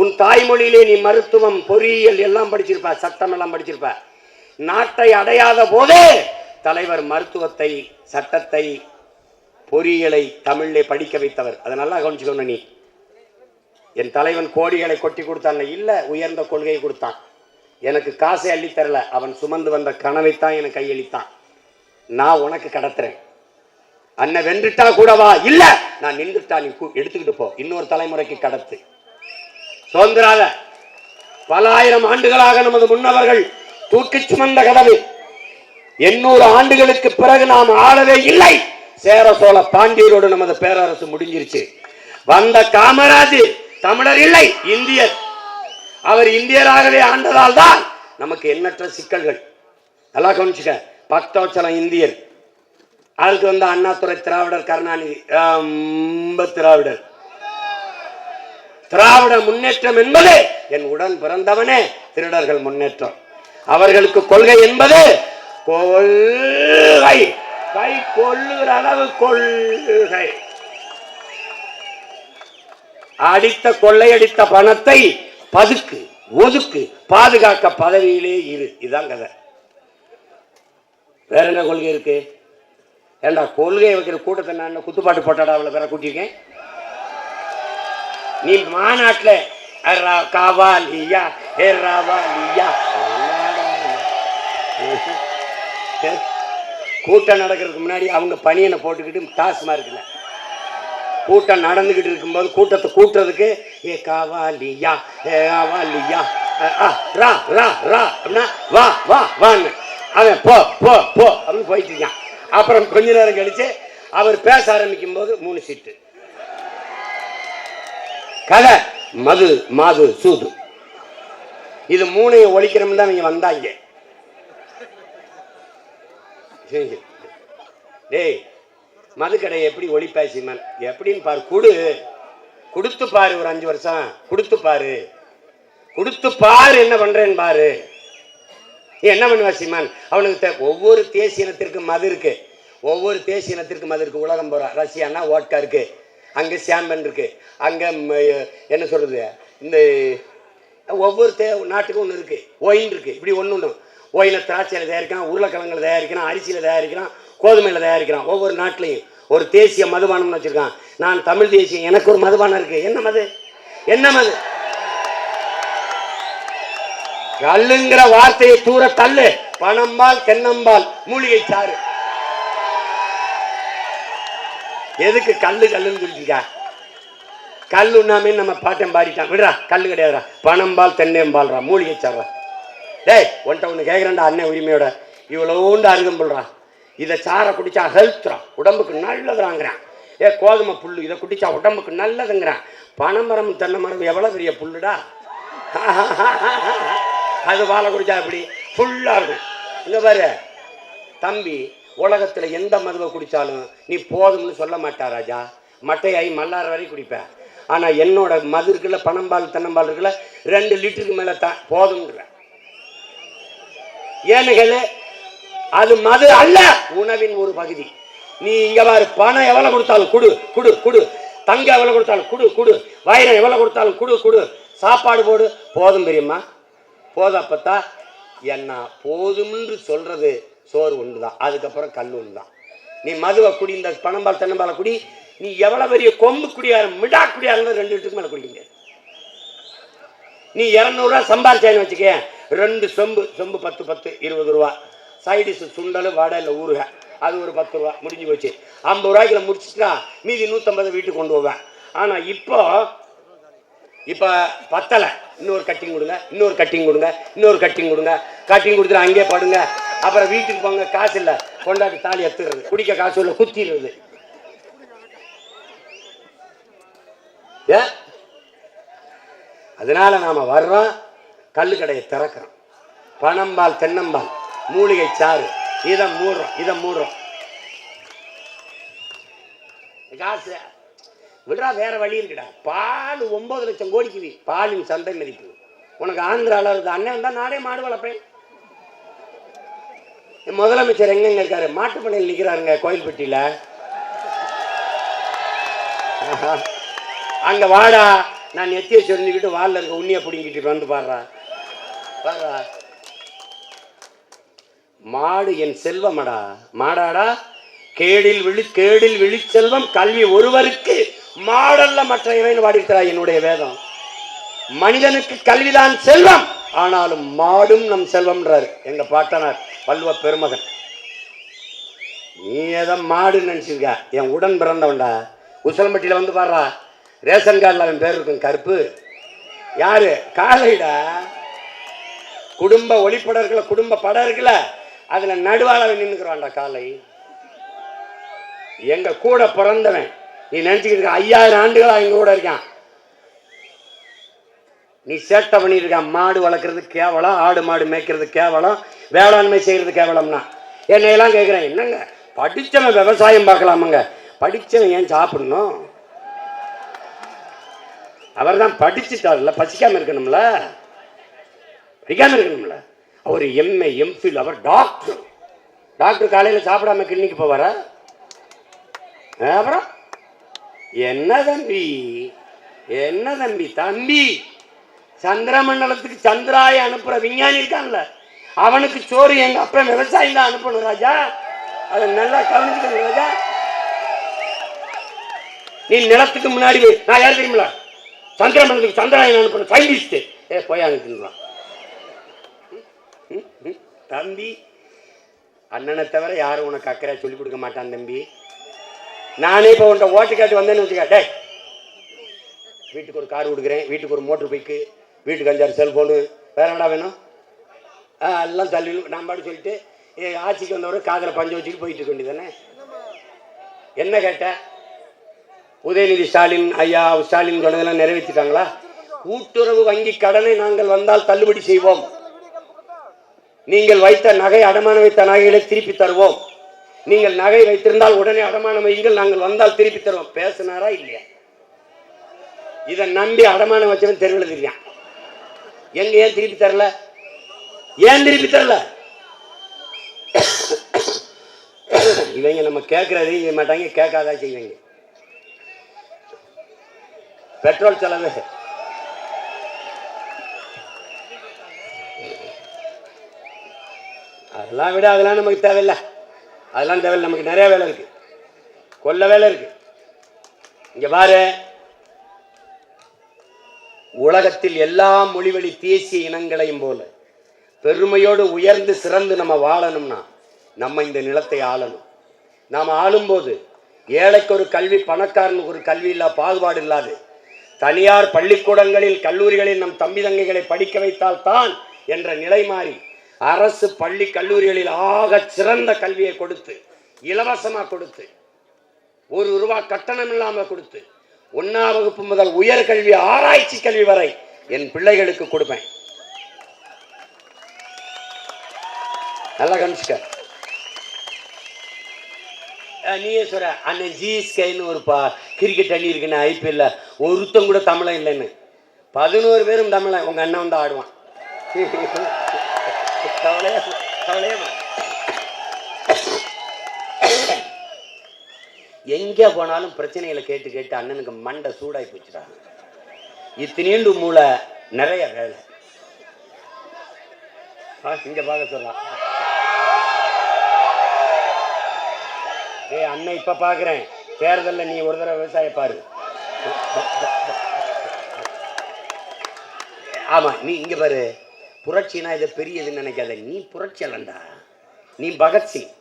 உன் தாய்மொழியிலே நீ மருத்துவம், பொறியியல் எல்லாம் படிச்சிருப்ப, சட்டம் எல்லாம் படிச்சிருப்ப. நாட்டை அடையாத போதே தலைவர் மருத்துவத்தை, சட்டத்தை, பொறியியலை தமிழிலே படிக்க வைத்தவர். அதை நல்லா கவனிச்சுக்கணும். நீ என் தலைவன் கோடிகளை கொட்டி கொடுத்தான் இல்ல, உயர்ந்த கொள்கையை கொடுத்தான். எனக்கு காசை அள்ளி தரல, அவன் சுமந்து வந்த கனவைத்தான் எனக்கு கையளித்தான். நான் உனக்கு கடத்துறேன், அண்ணன் வென்றுட்டா கூடவா, இல்ல நான் நின்றுட்டா நீ எடுத்துக்கிட்டு போ, இன்னொரு தலைமுறைக்கு கடத்து. சுதந்திராத பல ஆயிரம் ஆண்டுகளாக நமது முன்னவர்கள் தூக்கி சுமந்த கதவு 800 ஆண்டுகளுக்கு பிறகு நாம் ஆளவே இல்லை. சேர சோழ பாண்டியரோடு நமது பேரரசு முடிஞ்சிருச்சு. வந்த காமராஜ் தமிழர் இல்லை, இந்தியர். அவர் இந்தியராகவே ஆண்டதால் தான் நமக்கு எண்ணற்ற சிக்கல்கள். நல்லா கவனிச்சுக்க. பக்தவச்சலம் இந்தியர், அதுக்கு வந்து அண்ணாதுரை திராவிடர், கருணாநிதி ரொம்ப திராவிடர். திராவிட முன்னேற்றம் என்பது என் உடன் பிறந்தவனே திருடர்கள் முன்னேற்றம். அவர்களுக்கு கொள்கை என்பது கொள்கை, கை கொள்ளுகிற அளவு கொள்கை. அடித்த கொள்ளையடித்த பணத்தை பதுக்கு, ஒதுக்கு, பாதுகாக்க பதவியிலே இரு. இதுதான் கதை. வேற என்ன கொள்கை இருக்கு? ஏண்டா கொள்கை வைக்கிற கூட்டத்தை நான் குத்துப்பாட்டு போட்டாடா அவளை வேற கூட்டியிருக்கேன். நீ மாநாட்டில் காவாலியா கூட்டம் நடக்கிறதுக்கு முன்னாடி அவங்க பணியனை போட்டுக்கிட்டு டாஸ்மார்க்ல கூட்டம் நடந்துகிட்டு இருக்கும்போது கூட்டத்தை கூட்டுறதுக்கு ஏ காவாலியா காவாலியா ரா ரா ரா அப்படின்னா வா வா வான்னு அவன் போ போ போ அப்படின்னு போயிட்டு இருக்கான். அப்புறம் கொஞ்ச நேரம் கழிச்சு அவர் பேச ஆரம்பிக்கும் போது 3 சீட்டு கதை, மது மாது சூது, இது 3ஐயும் ஒழிக்கிறோம் தான் நீங்க வந்தாங்க. டேய் மதுக்கடை எப்படி ஒழிப்பாசிமன் எப்படின்னு பாரு, கொடுத்து பாரு, ஒரு 5 வருஷம் கொடுத்து பாரு, கொடுத்து பாரு என்ன பண்றேன்னு பாரு. என்ன பண்ணுவா சீமான்? அவனுக்கு ஒவ்வொரு தேசிய இனத்திற்கும் மது இருக்கு, ஒவ்வொரு தேசிய இனத்திற்கும் மது இருக்கு. உலகம் போறா, ரஷ்யானா ஓட்கா இருக்கு, அங்க சாம்பன் இருக்கு, அங்க என்ன சொல்றது, இந்த ஒவ்வொரு நாட்டுக்கும் ஒன்று இருக்கு. ஒயின் இருக்கு, இப்படி ஒன்று ஒயினை திராட்சையில் தயாரிக்கிறான், உருளைக்கிழங்குல தயாரிக்கிறான், அரிசியில் தயாரிக்கிறான், கோதுமையில் தயாரிக்கிறான். ஒவ்வொரு நாட்டிலையும் ஒரு தேசிய மதுபானம்னு வச்சிருக்கான். நான் தமிழ் தேசியம், எனக்கு ஒரு மதுபானம் இருக்கு. என்ன மது? என்ன மது? கல்லுங்கிற வார்த்தையை தூர தள்ளு. பனம்பால், தென்னம்பால், மூலிகை சாறு. எதுக்கு கல்லு கல்லுன்னு சொல்லிருக்கா? கல் உண்ணாமே நம்ம பாட்டம் பாடிட்டான். விடுறா, கல்லு கிடையாதுரா, பனம்பால் தென்னம்பால்ரா, மூலிகை சாடுறா. டேய் ஒன்ட்ட ஒன்று கேட்குறேன்டா, அண்ணன் உரிமையோட, இவ்வளோண்டு அருகம்புல்றா, இதை சாரை குடிச்சா ஹெல்த்ரா, உடம்புக்கு நல்லதுறாங்கிறான். கோதுமை புல்லு, இதை குடிச்சா உடம்புக்கு நல்லதுங்கிறான். பனைமரம் தென்னை மரம் எவ்வளோ பெரிய புல்லுடா, அது வாழை குடிச்சா அப்படி ஃபுல்லாக இருக்கும். இங்கே பாரு தம்பி, உலகத்தில் எந்த மதுவை குடித்தாலும் நீ போதும்னு சொல்ல மாட்டா ராஜா, மட்டையாகி மல்லார வரை குடிப்பேன். ஆனால் என்னோட மது இருக்குல்ல, பனம்பால் தென்னம்பால் இருக்குல்ல, 2 லிட்டருக்கு மேலே தான் போதும்ன்ற. ஏன்னு அது மது அல்ல, உணவின் ஒரு பகுதி. நீ இங்க பாரு, பணம் எவ்வளவு கொடுத்தாலும் குடு குடு குடு, தங்கம் எவ்வளவு கொடுத்தாலும் குடு குடு, வைரம் எவ்வளவு கொடுத்தாலும் குடு குடு, சாப்பாடு போடு, போதும் பெரியம்மா போதும். அப்பத்தா என்ன போதும்ன்று சொல்றது சோறு ஒன்று தான், அதுக்கப்புறம் கல் ஒன்று தான். நீ மதுவை குடி, இந்த பனம்பால் தென்னம்பாலை குடி, நீ எவ்வளவு பெரிய கொம்பு குடியாரு, மிடா குடியாரு 2 லிட்டருக்கு மேலே குடிக்க முடியாது. நீ 200 ரூபா சம்பாரிச்சான்னு வச்சுக்க, 2 சொம்பு 10 10 20 ரூபா, சைடிஷ் சுண்டல் வடை இல்லை ஊறுக, அது ஒரு 10 ரூபா, முடிஞ்சு போச்சு. 50 ரூபாய்க்குள்ள முடிச்சுட்டா மீதி 150 வீட்டுக்கு கொண்டு போவேன். ஆனால் இப்போ பத்தலை, இன்னொரு கட்டிங் கொடுங்க, இன்னொரு கட்டிங் கொடுங்க, இன்னொரு கட்டிங் கொடுங்க, கட்டிங் கொடுத்துட்டு அங்கேயே படுங்க, அப்புறம் வீட்டுக்கு போங்க, காசு இல்லை, கொண்டாட்டி தாலி எடுத்துடுறது, குடிக்க காசு இல்லை, குத்திடுறது. அதனால நாம வர்றோம், கல்லு கடையை திறக்கிறோம், பனம்பால் தென்னம்பால் மூலிகை சாறு, இதை மூடுறோம். காசு விடுறா, வேற வழி இருக்குடா. பால் 9 லட்சம் கோடிக்கு பாலின் சந்தை மதிப்பு. உனக்கு ஆந்திராவில் இருக்குது. அண்ணன் தான் நானே மாடு வளர்ப்பேன். முதலமைச்சர் எங்கெங்க இருக்காரு? மாட்டுப்பண்ணையில் நிற்கிறாருங்க கோயில்பட்டியில. அங்க வாடா, நான் நெத்தியை சொரிஞ்சுக்கிட்டு வாலில் இருக்க உண்ணியை பிடிங்கிட்டு வந்து பாடுறா. மாடு என் செல்வமடா, மாடாடா. கேடில் விழி செல்வம் கல்வி ஒருவருக்கு மாடல்ல மற்ற இறைவன் வாடிக்கிறாய் என்னுடைய வேதம். மனிதனுக்கு கல்விதான் செல்வம், ஆனாலும் மாடும் நம் செல்வம்ன்றார் எங்க பாட்டனார் வள்ளுவ பெருமகன். நீ ஏதோ மாடு நினைச்சிருக்க, என் உடன் பிறந்தவன்டா. உசலம்பட்டியில வந்து பாடுறா, ரேஷன் கார்டில் அவன் பேர் இருக்கும் கருப்பு. யாரு? காளைடா. குடும்ப ஒளிப்படம் இருக்குல்ல, குடும்ப படம் இருக்குல்ல, அதுல நடுவாள நின்னுக்கிறான்டா காளை. எங்க கூட பிறந்தவன். நீ நினைச்சுக்கிட்டு 5000 ஆண்டுகளா எங்க கூட இருக்கான். நீ சேட்டை பண்ணிருக்கான். மாடு வளர்க்கறது கேவலம், ஆடு மாடு மேய்க்கிறது கேவலம், வேளாண்மை செய்யறது கேவலம்னா என்னையெல்லாம் கேட்கிறேன். என்னங்க படிச்சவன் விவசாயம் பார்க்கலாமாங்க? படிச்சவன் ஏன் சாப்பிடணும்? அவர் தான் படிச்சுட்டார்ல, பசிக்காம இருக்கணும்ல, படிக்காம இருக்கணும்ல. அவர் எம்ஏ எம்ஃபில், அவர் டாக்டர். டாக்டர் காலையில சாப்பிடாம கிளினிக்கு போவாரா? அப்புறம் என்ன தம்பி, என்ன தம்பி? தம்பி சந்திரமண்டலத்துக்கு சந்திராய அனுப்புற விஞ்ஞானி இருக்கான்ல, அவனுக்கு சோறு எங்க அப்பா விவசாயம் தான் அனுப்பணும் ராஜா. அதை நல்லா கவனிச்சுக்கணும் ராஜா. நீ நிலத்துக்கு முன்னாடி நான் யார் தெரியுமில, சந்திரமண்டலத்துக்கு சந்திராயன் அனுப்பணும் சயின்டிஸ்ட். போய் அனுப்பிடுவான் தம்பி. அண்ணனை தவிர யாரும் உனக்கு அக்கறை சொல்லிக் கொடுக்க மாட்டான் தம்பி. நானே இப்போ உன்ட்ட ஓட்டு காட்டி வந்தேன்னு வச்சுக்க, டே வீட்டுக்கு ஒரு கார் கொடுக்குறேன், வீட்டுக்கு ஒரு மோட்டர் பைக்கு, வீட்டுக்கு 5-6 செல்ஃபோனு, வேற என்னடா வேணும்? எல்லாம் தள்ளி நான் பாட்டு சொல்லிட்டு ஆட்சிக்கு வந்தவரை காதில் பஞ்சு வச்சுட்டு போயிட்டு இருக்க வேண்டியதானே. என்ன கேட்ட? உதயநிதி ஸ்டாலின் ஐயா ஸ்டாலின் சொன்னதெல்லாம் நிறைவேற்றிட்டாங்களா? கூட்டுறவு வங்கி கடனை நாங்கள் வந்தால் தள்ளுபடி செய்வோம், நீங்கள் வைத்த நகை அடமான வைத்த நகைகளை திருப்பி தருவோம், நீங்கள் நகை வைத்திருந்தால் உடனே அடமானம் வையுங்கள், நாங்கள் வந்தால் திருப்பி தருவோம். பேசினாரா இல்லையா? இதை நம்பி அடமானம் வச்சவன் தெருவில் தெரியான். எங்க ஏன் திருப்பி தரல? ஏன் திருப்பி தரல? இவங்க நம்ம கேட்கறது செய்ய மாட்டாங்க, கேட்காதா செய்வாங்க. பெட்ரோல் செலவு அதெல்லாம் விட, அதெல்லாம் நமக்கு தேவையில்லை, அதெல்லாம் தேவையில்லை. நமக்கு நிறைய வேலை இருக்கு, கொல்ல வேலை இருக்கு. இங்க பாரு, உலகத்தில் எல்லா மொழிவழி தேசிய இனங்களையும் போல பெருமையோடு உயர்ந்து சிறந்து நம்ம வாழணும்னா நம்ம இந்த நிலத்தை ஆளணும். நாம் ஆளும்போது ஏழைக்கு ஒரு கல்வி, பணக்காரனுக்கு ஒரு கல்வி இல்ல பாகுபாடு இல்லாது தனியார் பள்ளிக்கூடங்களில் கல்லூரிகளில் நம் தம்பி தங்கைகளை படிக்க வைத்தால் தான் என்ற நிலை மாறி அரசு பள்ளி கல்லூரிகளில் ஆக சிறந்த கல்வியை கொடுத்து, இலவசமா கொடுத்து, ₹1 கட்டணம் இல்லாமல் கொடுத்து, 1ஆம் வகுப்பு முதல் உயர்கல்வி ஆராய்ச்சி கல்வி வரை என் பிள்ளைகளுக்கு கொடுப்பேன். நல்லா கவனிச்சுக்க. நீயே சொல்ற அண்ணன் ஜிஎஸ்கைன்னு ஒரு கிரிக்கெட் அணி இருக்குன்னு ஐபிஎல்ல ஒருத்தம் கூட தமிழன் இல்லைன்னு. 11 பேரும் தமிழன். உங்க அண்ணன் வந்து ஆடுவான். எங்க போனாலும் பிரச்சனைகளை கேட்டு கேட்டு அண்ணனுக்கு மண்டை சூடாய் போச்சுட்டாங்க. இத்தனீண்டு மூளை, நிறைய வேலை. இங்க பார்க்க சொல்லலாம். அண்ணன் இப்ப பாக்குறேன், தேர்தல்ல நீ ஒரு தடவை விவசாய பாரு. ஆமா, நீ இங்க பாரு. புரட்சினா இதை பெரியதுன்னு நினைக்காத. நீ புரட்சி அல்லண்டா, நீ பகத்சிங்,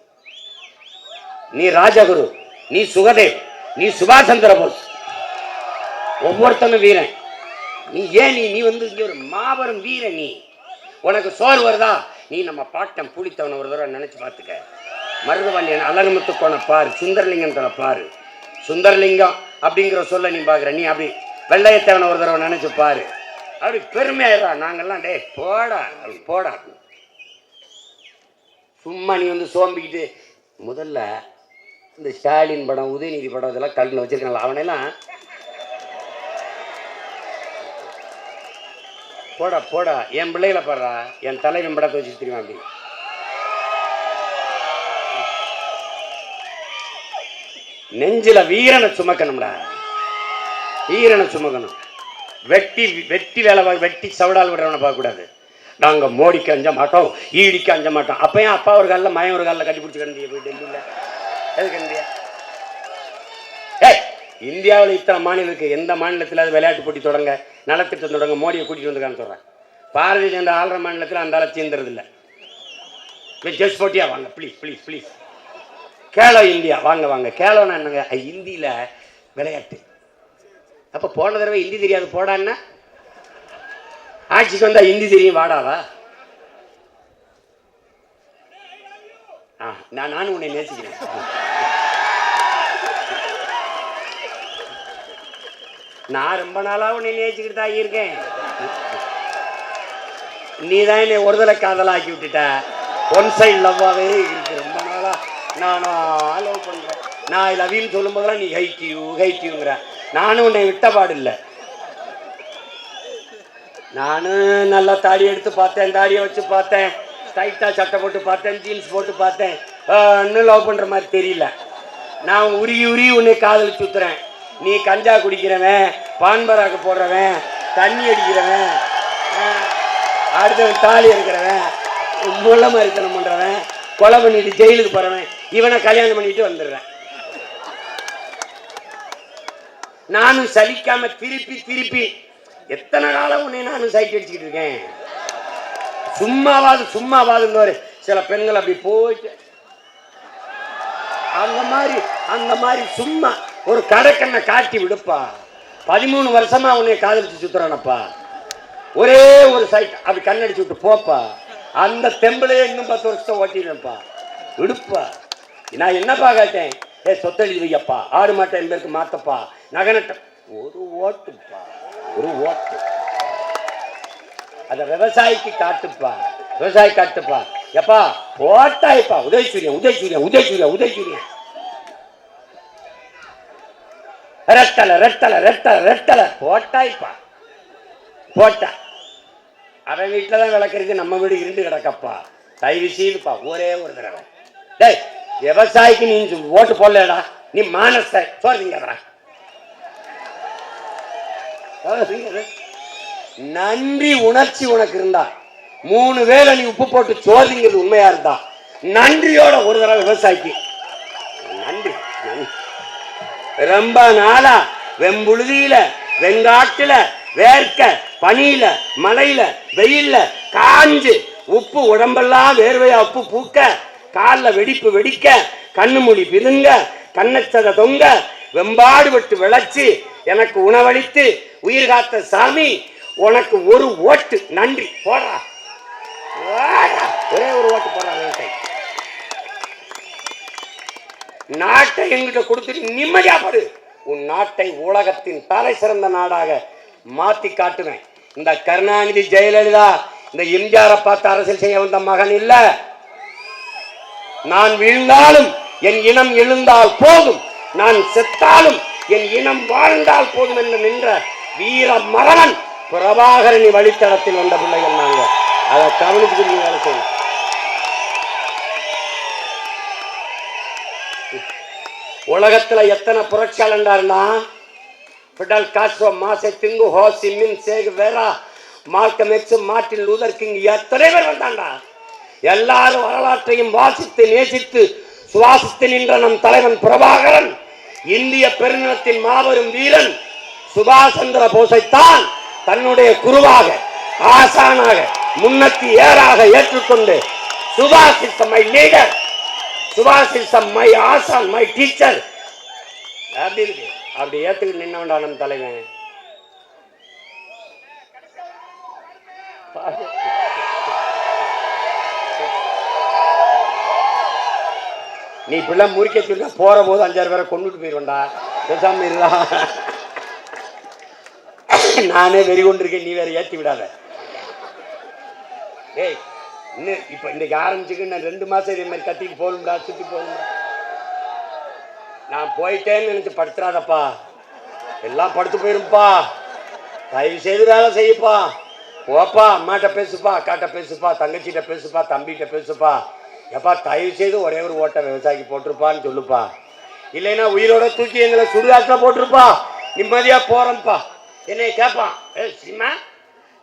நீ ராஜகுரு, நீ சுகதேவ், நீ சுபாஷ் சந்திர போஸ், ஒவ்வொருத்தனும் வீரன். நீ ஏன் நீ வந்து இங்க ஒரு மாபெரும் வீரன். நீ உனக்கு சோறு வருதா? நீ நம்ம பாட்டம் புளித்தவனை ஒரு தடவை நினைச்சு பார்த்துக்க. மருதவல்லியன் அழகுமுத்துக்கோனை பாரு, சுந்தரலிங்கத்தை பாரு. சுந்தரலிங்கம் அப்படிங்கிற சொல்ல நீ பாக்குற. நீ அப்படி வெள்ளையத்தவனை ஒரு தடவை நினைச்சு பாரு. அப்படி பெருமையாயிரா. நாங்கெல்லாம் டே போடா போடா. சும்மா நீ வந்து சோம்பிக்கிட்டு. முதல்ல இந்த ஸ்டாலின் படம், உதயநிதி படம் இதெல்லாம் கல்லில் வச்சிருக்காங்களா, அவனெல்லாம் போடா போடா, என் பிள்ளைகளை பாடுறா, என் தலைவன் படத்தை வச்சு தெரியுமா அப்படி. நெஞ்சில வீரனை சுமக்கணும்டா, வீரனை சுமக்கணும். வெட்டி வெட்டி வேலை வெட்டி சவடால் விடுறவனை பார்க்கக்கூடாது. நாங்கள் மோடிக்கு அஞ்ச மாட்டோம், ஈடிக்கு அஞ்ச மாட்டோம். அப்பயும் அப்பா ஒரு காலில் மயம் ஒரு காலில் கட்டி பிடிச்சி கிடந்திய போய் டெல்லியில் எதுக்கு இந்தியா? இந்தியாவில் இத்தனை மாநிலம் இருக்குது, எந்த மாநிலத்தில் அது விளையாட்டு போட்டி தொடங்க, நலத்திட்டம் தொடங்க மோடியை கூட்டிகிட்டு வந்துக்கான்னு சொல்கிறேன். பாரதிய ஜனதா ஆளுற மாநிலத்தில் அந்த ஆளை தீர்ந்துறதில்லை. ஜஸ்ட் போட்டியா வாங்க please please please. Khelo India வாங்க வாங்க. கேலோன்னா என்னங்க? ஹிந்தியில் விளையாட்டு. அப்போ போன தடவை ஹிந்தி தெரியாது போடான்னா, ஆட்சிக்கு வந்தால் ஹிந்தி தெரியும் வாடாவா? நானும் உன்னை நேசிக்கிறேன். நான் ரொம்ப நாளாக உன்னை நேசிக்கிட்டு தான் இருக்கேன். நீ தான் என்னை ஒருதலை காதலாக்கி விட்டுட்ட. ஒன் சைடு லவ்வாகவே இருக்கு ரொம்ப நாளாக. நானும் லவ் பண்ணுறேன். நான் லவ்னு சொல்லும் போதெல்லாம் நீ ஹைட்டியூங்கிற. நானும் உன்னை விட்ட பாடு இல்லை. நானும் நல்லா தாடி எடுத்து பார்த்தேன், தாடியை வச்சு பார்த்தேன், டைட்டாக சட்டை போட்டு பார்த்தேன், ஜீன்ஸ் போட்டு பார்த்தேன். இன்னும் லவ் பண்ணுற மாதிரி தெரியல. நான் உருகி உன்னை காதல் சுத்துறேன். நீ கஞ்சா குடிக்கிறவன், பான்பராக்கு போடுறவன், தண்ணி அடிக்கிறவன், அடுத்தவன் தாலி இருக்கிறவன், முள்ள மாதிரித்தனம் பண்ணுறவன், கொலை பண்ணிட்டு ஜெயிலுக்கு போகிறவன், இவனை கல்யாணம் பண்ணிட்டு வந்துடுறேன். நானும் சலிக்காம திருப்பி எத்தனை காலம் உன்னை நானும் சைட் அடிச்சுக்கிட்டு இருக்கேன். சும்மாவாதுன்னு சில பெண்கள் அப்படி போயிட்டு அந்த மாதிரி சும்மா ஒரு கடைக்கண்ணை காட்டி விடுப்பா. 13 வருஷமா உன்னை காதலிச்சு சுத்துறானப்பா. ஒரே ஒரு சைட் அப்படி கண்ணடிச்சு விட்டு போப்பா. அந்த தெம்பிலே இன்னும் 10 வருஷத்தை ஓட்டிடுப்பா. விடுப்பா. நான் என்னப்பா கேட்டேன்? சொத்தெழுதி வையப்பா, ஆடு மாட்டை என்பதற்கு மாத்தப்பா, நகனட்ட ஒரு ஓட்டுப்பா, ஒரு ஓட்டு. அத விவசாயிக்கு காட்டுப்பா, விவசாயி காட்டுப்பா. எப்பா போட்டாய்ப்பா. உதயசூரியன் ரெட்டலை போட்டாய்ப்பா. போட்டா அவன் வீட்டில் தான் விளக்குறது, நம்ம வீடு இருந்து கிடக்கப்பா. தயவு செய்துப்பா ஒரே ஒரு தடவை. டேய் விவசாயிக்கு நீ ஓட்டு போடலடா, நீ மானச சோறுங்கடா. நன்றி உணர்ச்சி உனக்கு இருந்தா 3 வேளை நீ உப்பு போட்டு சோறுங்கிறது உண்மையா இருந்தா நன்றியோட ஒரு தடவை விவசாயிக்கு நன்றி. ரொம்ப நாளா வெம்புழுதியில, வெங்காட்டுல, வேர்க்க, பனியில, மழையில, வெயில்ல காஞ்சு உப்பு உடம்பெல்லாம் வேர்வையா உப்பு பூக்க, காலில் வெடிப்பு வெடிக்க, கண்ணு மூடி பிதுங்க, கண்ணச்சத தொங்க, வெம்பாடு விட்டு விளைச்சு எனக்கு உணவளித்து உயிர் காத்த சாமி உனக்கு ஒரு ஓட்டு நன்றி போடுறா. ஒரே ஒரு ஓட்டு போடுறாங்க. நாட்டை எங்கிட்ட கொடுத்துட்டு நிம்மதியா படு. உன் நாட்டை உலகத்தின் தலை சிறந்த நாடாக மாத்தி காட்டுவேன். இந்த கருணாநிதி, ஜெயலலிதா, இந்த எம்ஜிஆரை பார்த்து அரசியல் செய்ய வந்த மகன் இல்ல. நான் வீழ்ந்தாலும் என் இனம் எழுந்தால் போதும், நான் செத்தாலும் என் இனம் வாழ்ந்தால் போதும் என்று நின்ற வீர மரவன் பிரபாகரனி வழித்தடத்தில் வந்த பிள்ளைகள் நாங்க. அதை கவனிச்சுக்கிட்டு வேலை செய்யணும். உலகத்துல எத்தனை புரட்சியாளர்னா Fidel Castro, மாசே திங்கு, Ho Chi Minh, Che Guevara, Malcolm X, Martin Luther King, எத்தனை பேர் வந்தாண்டா. எல்லாரும் வரலாற்றையும் வாசித்து நேசித்து சுவாசித்து நின்ற நம் தலைவன் பிரபாகரன், இந்திய பெருநிலத்தின் மாபெரும் வீரன் சுபாஷ் சந்திர போஸைத்தான் தன்னுடைய குருவாக, ஆசானாக, முன்னத்தி ஏறாக ஏற்றுக்கொண்டு சுபாஷ் இஸ் மை லீடர், சுபாஷ் இஸ் மை ஆசான், மை டீச்சர் அப்படி ஏத்துக்கிட்டு நின்னவன்டா நம் தலைவன். நீ இப்படிலாம் முறிக்க சொல்ல போற போது 5-6 பேரை கொண்டுட்டு போயிருவேண்டா. பேசாம இல்ல, நானே வெறி கொண்டிருக்கேன், நீ வேற ஏற்றி விடாத. ஏய் இன்னும் இப்ப இன்னைக்கு ஆரம்பிச்சுக்கு நான் 2 மாசம் இதே மாதிரி கத்திட்டு போகணும்டா, சுத்தி போகணும்டா. நான் போயிட்டேன்னு நினைச்சு படுத்துறாதப்பா, எல்லாம் படுத்து போயிருப்பா. தயவு செய்து வேலை செய்யப்பா. போப்பா, அம்மாட்ட பேசுப்பா, அக்காட்ட பேசுப்பா, தங்கச்சிட்ட பேசுப்பா, தம்பிகிட்ட பேசுப்பா. எப்பா தயவு செய்து ஒரே ஒரு ஓட்டை விவசாயிக்கு போட்டிருப்பான்னு சொல்லுப்பா. இல்லைன்னா உயிரோட தூக்கி எங்களை சுடுகாட்டில் போட்டிருப்பா, நிம்மதியா போறோம்ப்பா. என்னை கேட்பான், சீமா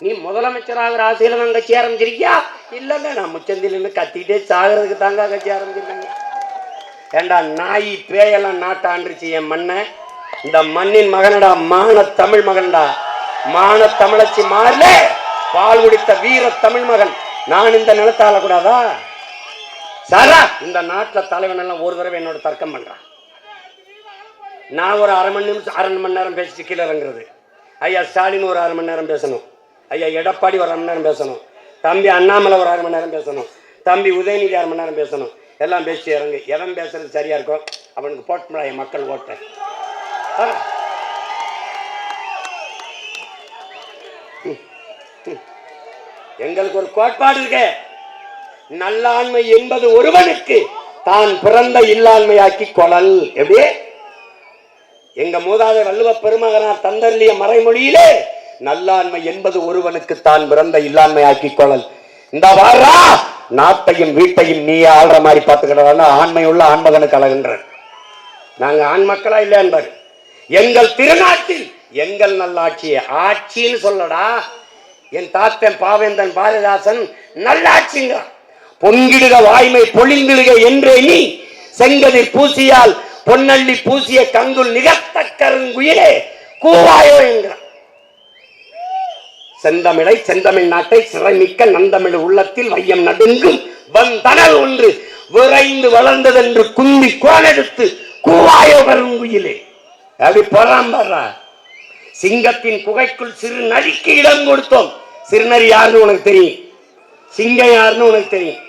நீ முதலமைச்சராகிற ஆசையில தான் கட்சி ஆரம்பிச்சிருக்கியா? இல்லைங்க, நான் முச்சந்திலிருந்து கத்திக்கிட்டே சாகிறதுக்கு தாங்க கட்சி ஆரம்பிச்சிருக்காங்க. ஏண்டா நாய் பேயெல்லாம் நாட்டை ஆண்டுச்சு என் மண்ணை. இந்த மண்ணின் மகனடா, மான தமிழ் மகன்டா, மான தமிழச்சி மாறல பால் குடித்த வீர தமிழ் மகன். நான் இந்த நிலத்தை ஆளக்கூடாதா? சாரா இந்த நாட்டில் தலைவன் எல்லாம் ஒரு தடவை என்னோட தர்க்கம் பண்றான். நான் ஒரு அரை மணி நேரம் பேசிட்டு கீழே இறங்குறது. ஐயா ஸ்டாலின் ஒரு 1/2 மணி நேரம் பேசணும், ஐயா எடப்பாடி ஒரு 1/2 மணி நேரம் பேசணும், தம்பி அண்ணாமலை ஒரு 1/2 மணி நேரம் பேசணும், தம்பி உதயநிதி 1/2 மணி நேரம் பேசணும். எல்லாம் பேசி இறங்கு. எவன் பேசுறது சரியா இருக்கும் அவனுக்கு போட்டு என் மக்கள் ஓட்ட. எங்களுக்கு ஒரு கோட்பாடு இருக்கு. நல்லாண்மை என்பது ஒருவனுக்கு தான் பிறந்த இல்லாண்மையாக்கி கொள்ளல். எப்படி எங்க மூதாதை வள்ளுவ பெருமகனார் தந்தர்லிய மறைமொழியிலே நல்லாண்மை என்பது ஒருவனுக்கு தான் பிறந்த இல்லாண்மையாக்கி கொள்ளல். இந்த வாரா நாட்டையும் வீட்டையும் நீ ஆள்ற மாதிரி பார்த்துக்கிட்ட ஆண்மை உள்ள ஆண்மகனுக்கு அழகுன்ற. நாங்க ஆண் மக்களா இல்ல என்பது எங்கள் திருநாட்டில் எங்கள் நல்லாட்சியை ஆட்சின்னு சொல்லடா. என் தாத்தன் பாவேந்தன் பாரதிதாசன் நல்லாட்சிங்க. பொங்கிடுக வாய்மை பொழிந்திடுக என்றே நீ செங்கதிர் பூசியால் பொன்னள்ளி பூசிய கங்குல் நிகழ்த்த கருங்குயிலே கூவாயோ என்கிறார். செந்தமிழை செந்தமிழ் நாட்டை சிறைமிக்க நந்தமிழ் உள்ளத்தில் வையம் நடுங்கும் வந்தனல் ஒன்று விரைந்து வளர்ந்ததென்று குந்தி கோலெடுத்து கூவாயோ கருங்குயிலே. அப்படி போறாம்பா. சிங்கத்தின் குகைக்குள் சிறு நரிக்கு இடம் கொடுத்தோம். சிறுநரி யாருன்னு உனக்கு தெரியும், சிங்கம் யாருன்னு உனக்கு தெரியும்.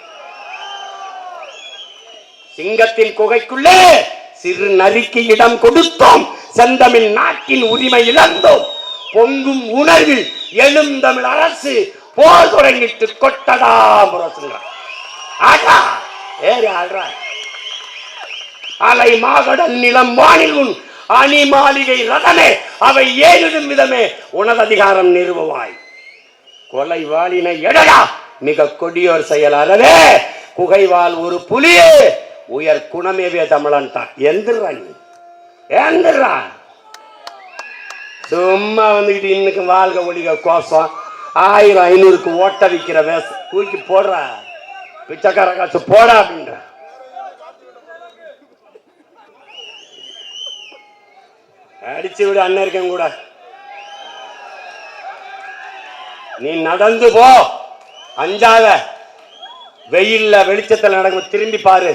சிங்கத்தின் குகைக்குள்ளே சிறு நரிக்கு இடம் கொடுத்தோம். செந்தமிழ் நாட்டின் உரிமை இழந்தோம். பொங்கும் உணர்வில் எழும் தமிழ் அரசு போர் தொடங்கிட்டு கொட்டடா அலை மாகடல் நிலம் வானில் உன் அணி மாளிகை ரதமே அவை ஏறிடும் விதமே உனது அதிகாரம் நிறுவுவாய். கொலை வாளினை எடடா மிக கொடியோர் செயல் அறவே குகைவால் ஒரு புலியே உயர் குணமேவே தமிழன்ட்டான். எந்திரா சும்மா வந்துக்கிட்டு இன்னைக்கு வாழ்க ஒளிக கோஷம் 1000-500க்கு ஓட்ட விற்கிற வேச தூக்கி போடுறா, பிச்சைக்கார காசு போடா அப்படின்ற. அடிச்சு விடு அண்ணன் இருக்கேன் கூட. நீ நடந்து போ, அஞ்சாத. வெயில்ல வெளிச்சத்தில் நடக்கும் திரும்பி பாரு,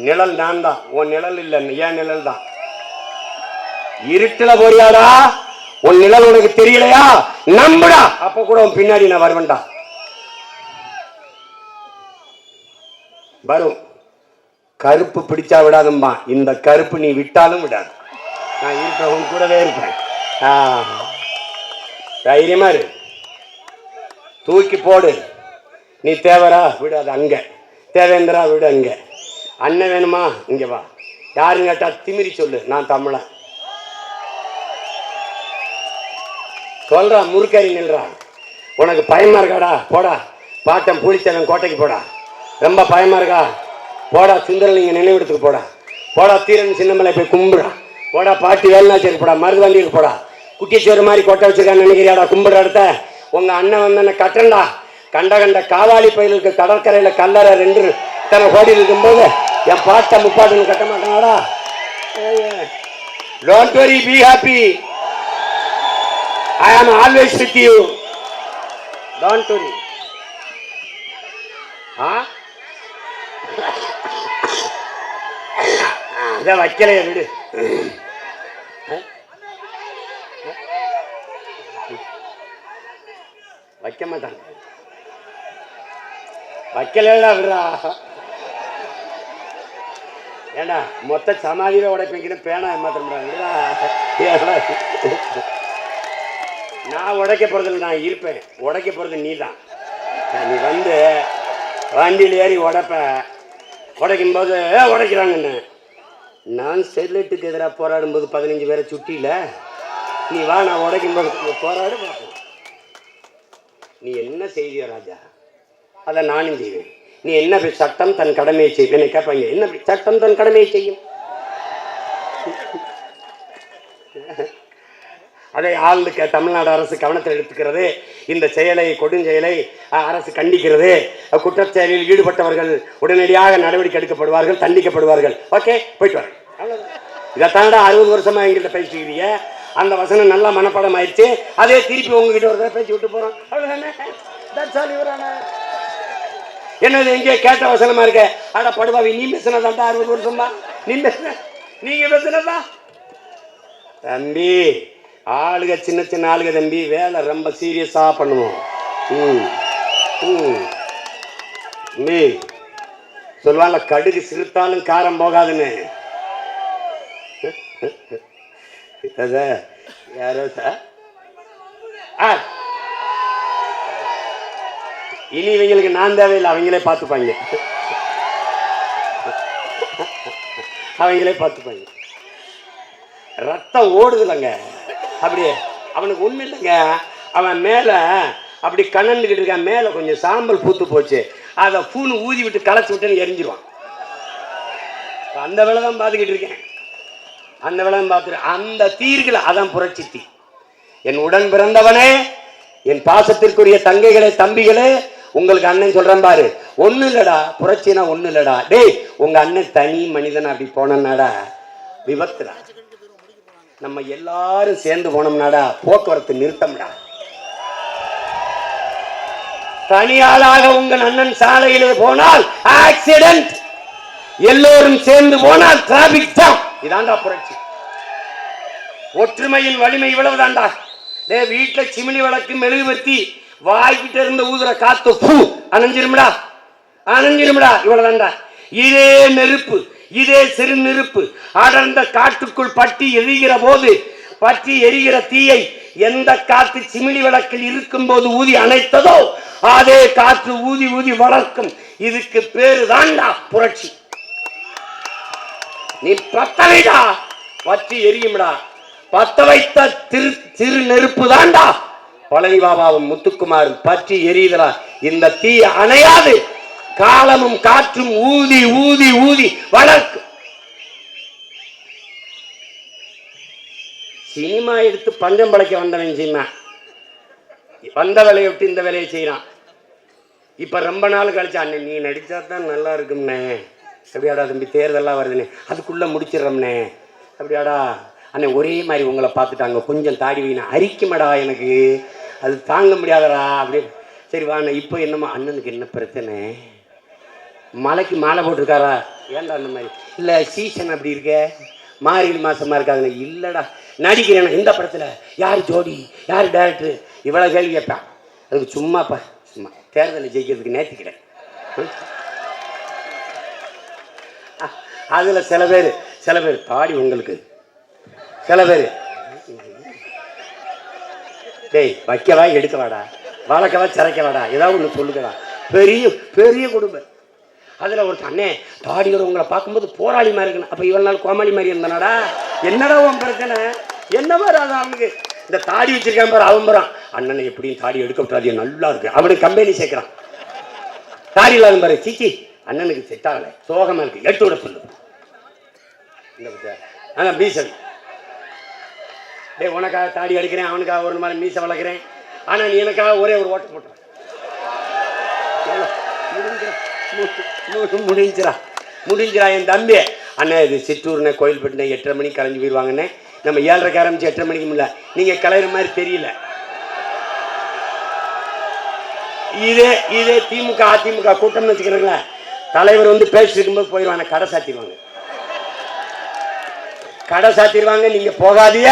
நிழல் நான் தான், உன் நிழல் இல்ல, ஏன் நிழல் தான். இருட்டுல போறியாடா, உன் நிழல் உனக்கு தெரியலையா? நம்புடா, அப்ப கூட உன் பின்னாடி நான் வருவேன்டா. வரும். கருப்பு பிடிச்சா விடாதும்பா, இந்த கருப்பு நீ விட்டாலும் விடாது. நான் இருப்பேன், உன் கூடவே இருப்பேன். தைரியமா இரு, தூக்கி போடு. நீ தேவரா விடாது அங்க, தேவேந்திரா விடு அங்க. அண்ணன் வேணுமா இங்க வா. யாருன்னு கேட்டா திமிரி சொல்லு, நான் தமிழன் சொல்றா. முறுக்கறி நில்றா. உனக்கு பயமா இருக்காடா, போடா. பாட்டம் பூலித்தேவன் கோட்டைக்கு போடா. ரொம்ப பயமா இருக்கா, போடா. சுந்தரலிங்க நினைவிடத்துக்கு போடா. போடா. தீரன் சின்னமலை போய் கும்பிடா. போடா. பாட்டி வேலுநாச்சியருக்கு போடா. மருதுவண்டிக்கு போடா. குட்டிச்சோறு மாதிரி கொட்டை வச்சிருக்கான்னு நினைக்கிறியாடா? கும்பிடுற இடத்த உங்க அண்ணன் வந்து கட்டண்டா. கண்ட காவாலி பயிலுக்கு கடற்கரையில கல்லறை 2 இத்தனை கோடி இருக்கும்போது என் பாட்டை முப்பாட்டுன்னு கட்ட மாட்டாங்கடா. Don't worry, be happy. I am always with you. Don't worry. இத வைக்கலைய விடு. வைக்க மாட்டாங்க. வைக்கலடா விடுறா. ஏண்டா மொத்த சமாதியே உடைப்பீங்கன்னு பேனா ஏமாத்திரா. நான் உடைக்க போறது, நான் இருப்பேன். உடைக்க போறது நீ தான். நீ வந்து வண்டியில் ஏறி உடைப்ப. உடைக்கும் போது உடைக்கிறாங்கன்னு நான் ஸ்டெர்லைட்டுக்கு எதிராக போராடும் போது 15 பேரை சுட்டியில நீ வா, நான் உடைக்கும் போது போராடு பார்ப்போம். நீ என்ன செய்திய ராஜா, அதை நானும் செய்வேன். நீ என்ன சட்டம் தன் கடமையை செய்வேன் கேட்பாங்க. என்ன சட்டம் தன் கடமையை செய்யும்? அதை ஆளுக்கு தமிழ்நாடு அரசு கவனத்தில் எடுத்துக்கிறது. இந்த செயலை, கொடுஞ்செயலை அரசு கண்டிக்கிறது. குற்றச்செயலில் ஈடுபட்டவர்கள் உடனடியாக நடவடிக்கை எடுக்கப்படுவார்கள், தண்டிக்கப்படுவார்கள். ஓகே, போயிட்டு வரேன். இதைத்தாண்டா 60 வருஷமா எங்கிட்ட பேசிக்கிறீங்க. அந்த வசனம் நல்லா மனப்பாடம் ஆயிடுச்சு. அதே திருப்பி உங்ககிட்ட ஒரு பேச்சு விட்டு போறோம். என்னது எங்கே கேட்ட வசனமா இருக்க? ஆடா படுவாவி, நீ பேசினதாண்டா 60 வருஷமா நீங்க பேசினதா தம்பி. ஆளுக சின்ன சின்ன ஆளுக தம்பி, வேலை ரொம்ப சீரியஸா பண்ணுவோம். சொல்லுவாங்க கடுகு சிறுத்தாலும் காரம் போகாதுன்னு. யாரோ இனி இவங்களுக்கு நான் தேவையில்லை, அவங்களே பார்த்துப்பாங்க. அவங்களே பார்த்துப்பாங்க. ரத்தம் ஓடுதுலங்க அப்படியே. அவனுக்கு ஒண்ணு இல்லைங்க, அவன் மேல அப்படி கண்ணன்கிட்டு இருக்கான். மேல கொஞ்சம் சாம்பல் பூத்து போச்சு, அதை பூனு ஊதி விட்டு களைச்சி விட்டுன்னு எரிஞ்சிருவான். அந்த வேலை தான் பார்த்துக்கிட்டு இருக்கேன். அந்த வேலை பார்த்துட்டு அந்த தீர்க்கல. அதான் புரட்சி தீ. என் உடன் பிறந்தவனே, என் பாசத்திற்குரிய தங்கைகளே, தம்பிகளே, உங்களுக்கு அண்ணன் சொல்றேன் பாரு, ஒண்ணு இல்லடா புரட்சினா ஒண்ணு இல்லடா. டேய், உங்க அண்ணன் தனி மனிதன் அப்படி போனனாடா விபத்துடா. நம்ம எல்லாரும் சேர்ந்து போனோம்னாடா போக்குவரத்து நிறுத்தம்டா. தனியாளாக உங்கள் அண்ணன் சாலையிலே போனால் ஆக்சிடென்ட், எல்லோரும் சேர்ந்து போனால் டிராபிக் ஜாம். இதாண்டா புரட்சி. ஒற்றுமையின் வலிமை இவ்வளவுதான்டா. டே, வீட்டுல சிமினி வழக்கு மெழுகுவர்த்தி வாய்கிட்ட இருந்து ஊதுற காத்து பூ அணைஞ்சிருமடா, அணைஞ்சிருமடா. இவ்வளவுதான்டா. இதே நெருப்பு, இதே சிறு நெருப்பு அடர்ந்த காட்டுக்குள் பற்றி எரிகிற போது, பற்றி எரிகிற தீயை எந்த காற்று சிமினி விளக்கில் இருக்கும் போது ஊதி அணைத்ததோ அதே காற்று ஊதி ஊதி வளர்க்கும். இதுக்கு பேரு தாண்டா புரட்சி. நீ பத்தவைடா, பற்றி எரியும்டா. பத்த வைத்த சிறு நெருப்பு தாண்டா பழனி பாபாவும் முத்துக்குமாரும் பற்றி எரியுதா. இந்த தீ அணையாது, காலமும் காற்றும் ஊதி ஊதி ஊதி வளர்க்கும். சினிமா எடுத்து பஞ்சம் பழைக்க வந்தவன் சினிமா வந்த வேலையை விட்டு இந்த வேலையை செய்யறான். இப்ப ரொம்ப நாள் கழிச்சு, அண்ணன் நீ நடிச்சா தான் நல்லா இருக்கும்னே, அப்படியாடா தம்பி, தேர்தெல்லாம் வருதுன்னு அதுக்குள்ள முடிச்சிடறோம்னே, அப்படியாடா அண்ணன் ஒரே மாதிரி உங்களை பார்த்துட்டாங்க, கொஞ்சம் தாடி வைனா அரிக்குமடா, எனக்கு அது தாங்க முடியாதடா அப்படி. சரி வாண்ண, இப்போ என்னம்மா அண்ணனுக்கு என்ன பிரச்சனை? மலைக்கு மாலை போட்டிருக்காரா? ஏன்டா அந்த மாதிரி? இல்லை சீசன் அப்படி இருக்க, மார்கழி மாசமா இருக்காங்க. இல்லடா நடிக்கிறேன் இந்த படத்துல, யார் ஜோடி, யார் டைரக்டர், இவ்வளவு கேள்வி கேட்பேன். அதுக்கு சும்மாப்பா, சும்மா தேர்தலை ஜெயிக்கிறதுக்கு நேர்த்திக்கிறேன். அதுல சில பேர் தாடி உங்களுக்கு, சில பேர் டேய் வைக்கவா எடுக்கவாடா, வளர்க்கவா சிறைக்கவாடா, ஏதாவது ஒன்று சொல்லுக்கடா. பெரிய பெரிய குடும்பம். அதுல ஒரு அண்ணே தாடியோட உங்களை பார்க்கும்போது போராளி மாதிரி இருக்கணும். அப்ப இவ்வளவு நாள் கோமாளி மாதிரி இருந்தானடா. என்னடா உன் பிரச்சனை? என்ன மாதிரி அது அவனுக்கு இந்த தாடி வச்சிருக்கான் பாரு, அவன் போறான் அண்ணனை எப்படியும் தாடி எடுக்க விட்டாது, நல்லா இருக்கு, அவனுக்கு கம்பெனி சேர்க்கிறான். தாடி இல்லாத பாரு, சீச்சி அண்ணனுக்கு செட் ஆகலை, சோகமா இருக்கு, எடுத்து விட சொல்லு. ஆனா பீசல் டே, உனக்காக தாடி அடிக்கிறேன், அவனுக்காக ஒரு மாதிரி மீசை வளர்க்குறேன், ஆனா நீ எனக்காக ஒரே ஒரு ஓட்டு போட்டுற முடிஞ்சிரா என் தம்பி. அண்ணா இது சிற்றூர்னே, கோயில்பட்டினே 8:30 மணிக்கு கலைஞ்சு போயிடுவாங்கண்ணே. நம்ம 7:30 ஆரம்பிச்சு 8:30 மணிக்கு முடியல. நீங்க கலையிற மாதிரி தெரியல. இதே திமுக அதிமுக கூட்டம்னு வச்சுக்கிறீங்களா, தலைவர் வந்து பேசிட்டு இருக்கும்போது போயிடுவாங்க, கடை சாத்திடுவாங்க. கடை சாத்திடுவாங்க, நீங்க போகாதீங்க,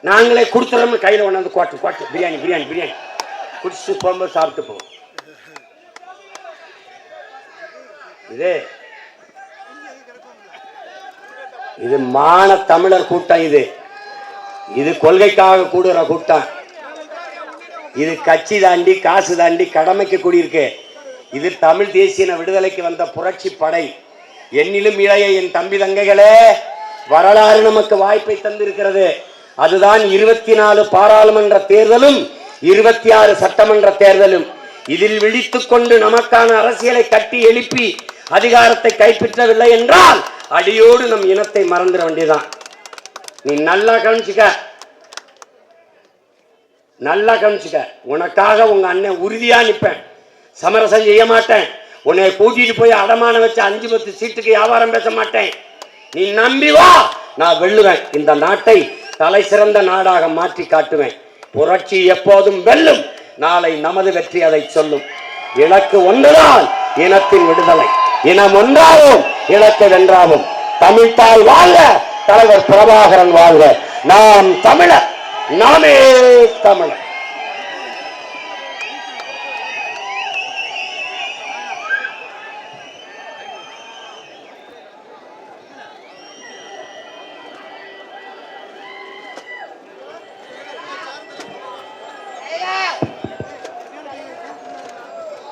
நாங்களே கொடுத்துறோம்னு கையில் கொண்டாந்து கோட்டு பிரியாணி பிரியாணி பிரியாணி குடிச்சு போகும்போது சாப்பிட்டு போவோம். இது மான தமிழர் கூட்டம். இது கொள்கைக்காக கூடுற கூட்டம். இது கட்சி தாண்டி காசு தாண்டி கடமைக்கு கூடியிருக்கு. இது தமிழ் தேசிய விடுதலைக்கு வந்த புரட்சி படை. என்னிலும் இளைய என் தம்பி தங்கைகளே, வரலாறு நமக்கு வாய்ப்பை தந்திருக்கிறது. அதுதான் 24 பாராளுமன்ற தேர்தலும் 26 சட்டமன்ற தேர்தலும் இதில் விழித்துக் கொண்டு நமக்கான அரசியலை கட்டி எழுப்பி அதிகாரத்தை கைப்பற்றவில்லை என்றால் அடியோடு நம் இனத்தை மறந்துட வேண்டியதான். நீ நல்லா கவனிச்சுக்க. உனக்காக உங்க அண்ணன் உறுதியா நிற்பேன், சமரசம் செய்ய மாட்டேன். உன்னை கூட்டிட்டு போய் அடமான வச்சு 5-10 சீட்டுக்கு வியாபாரம் பேச மாட்டேன். நீ நம்பி வா, நான் வெல்லுவேன். இந்த நாட்டை தலை சிறந்த நாடாக மாற்றி காட்டுவேன். புரட்சி எப்போதும் வெல்லும். நாளை நமது வெற்றி அதை சொல்லும். இலக்கு ஒன்றுதான், இனத்தின் விடுதலை. இனம் ஒன்றாகும், இலக்கை வென்றாகும். தமிழ்த்தாய் வாழ்க, தலைவர் பிரபாகரன் வாழ்க. நாம் தமிழர், நாமே தமிழர்.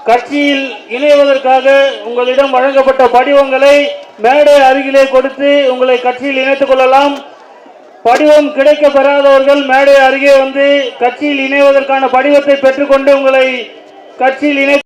கட்சியில் இணைவதற்காக உங்களிடம் வழங்கப்பட்ட படிவங்களை மேடை அருகிலே கொடுத்து உங்களை கட்சியில் இணைத்துக் கொள்ளலாம். படிவம் கிடைக்க பெறாதவர்கள் மேடை அருகே வந்து கட்சியில் இணைவதற்கான படிவத்தை பெற்றுக்கொண்டு உங்களை கட்சியில் இணை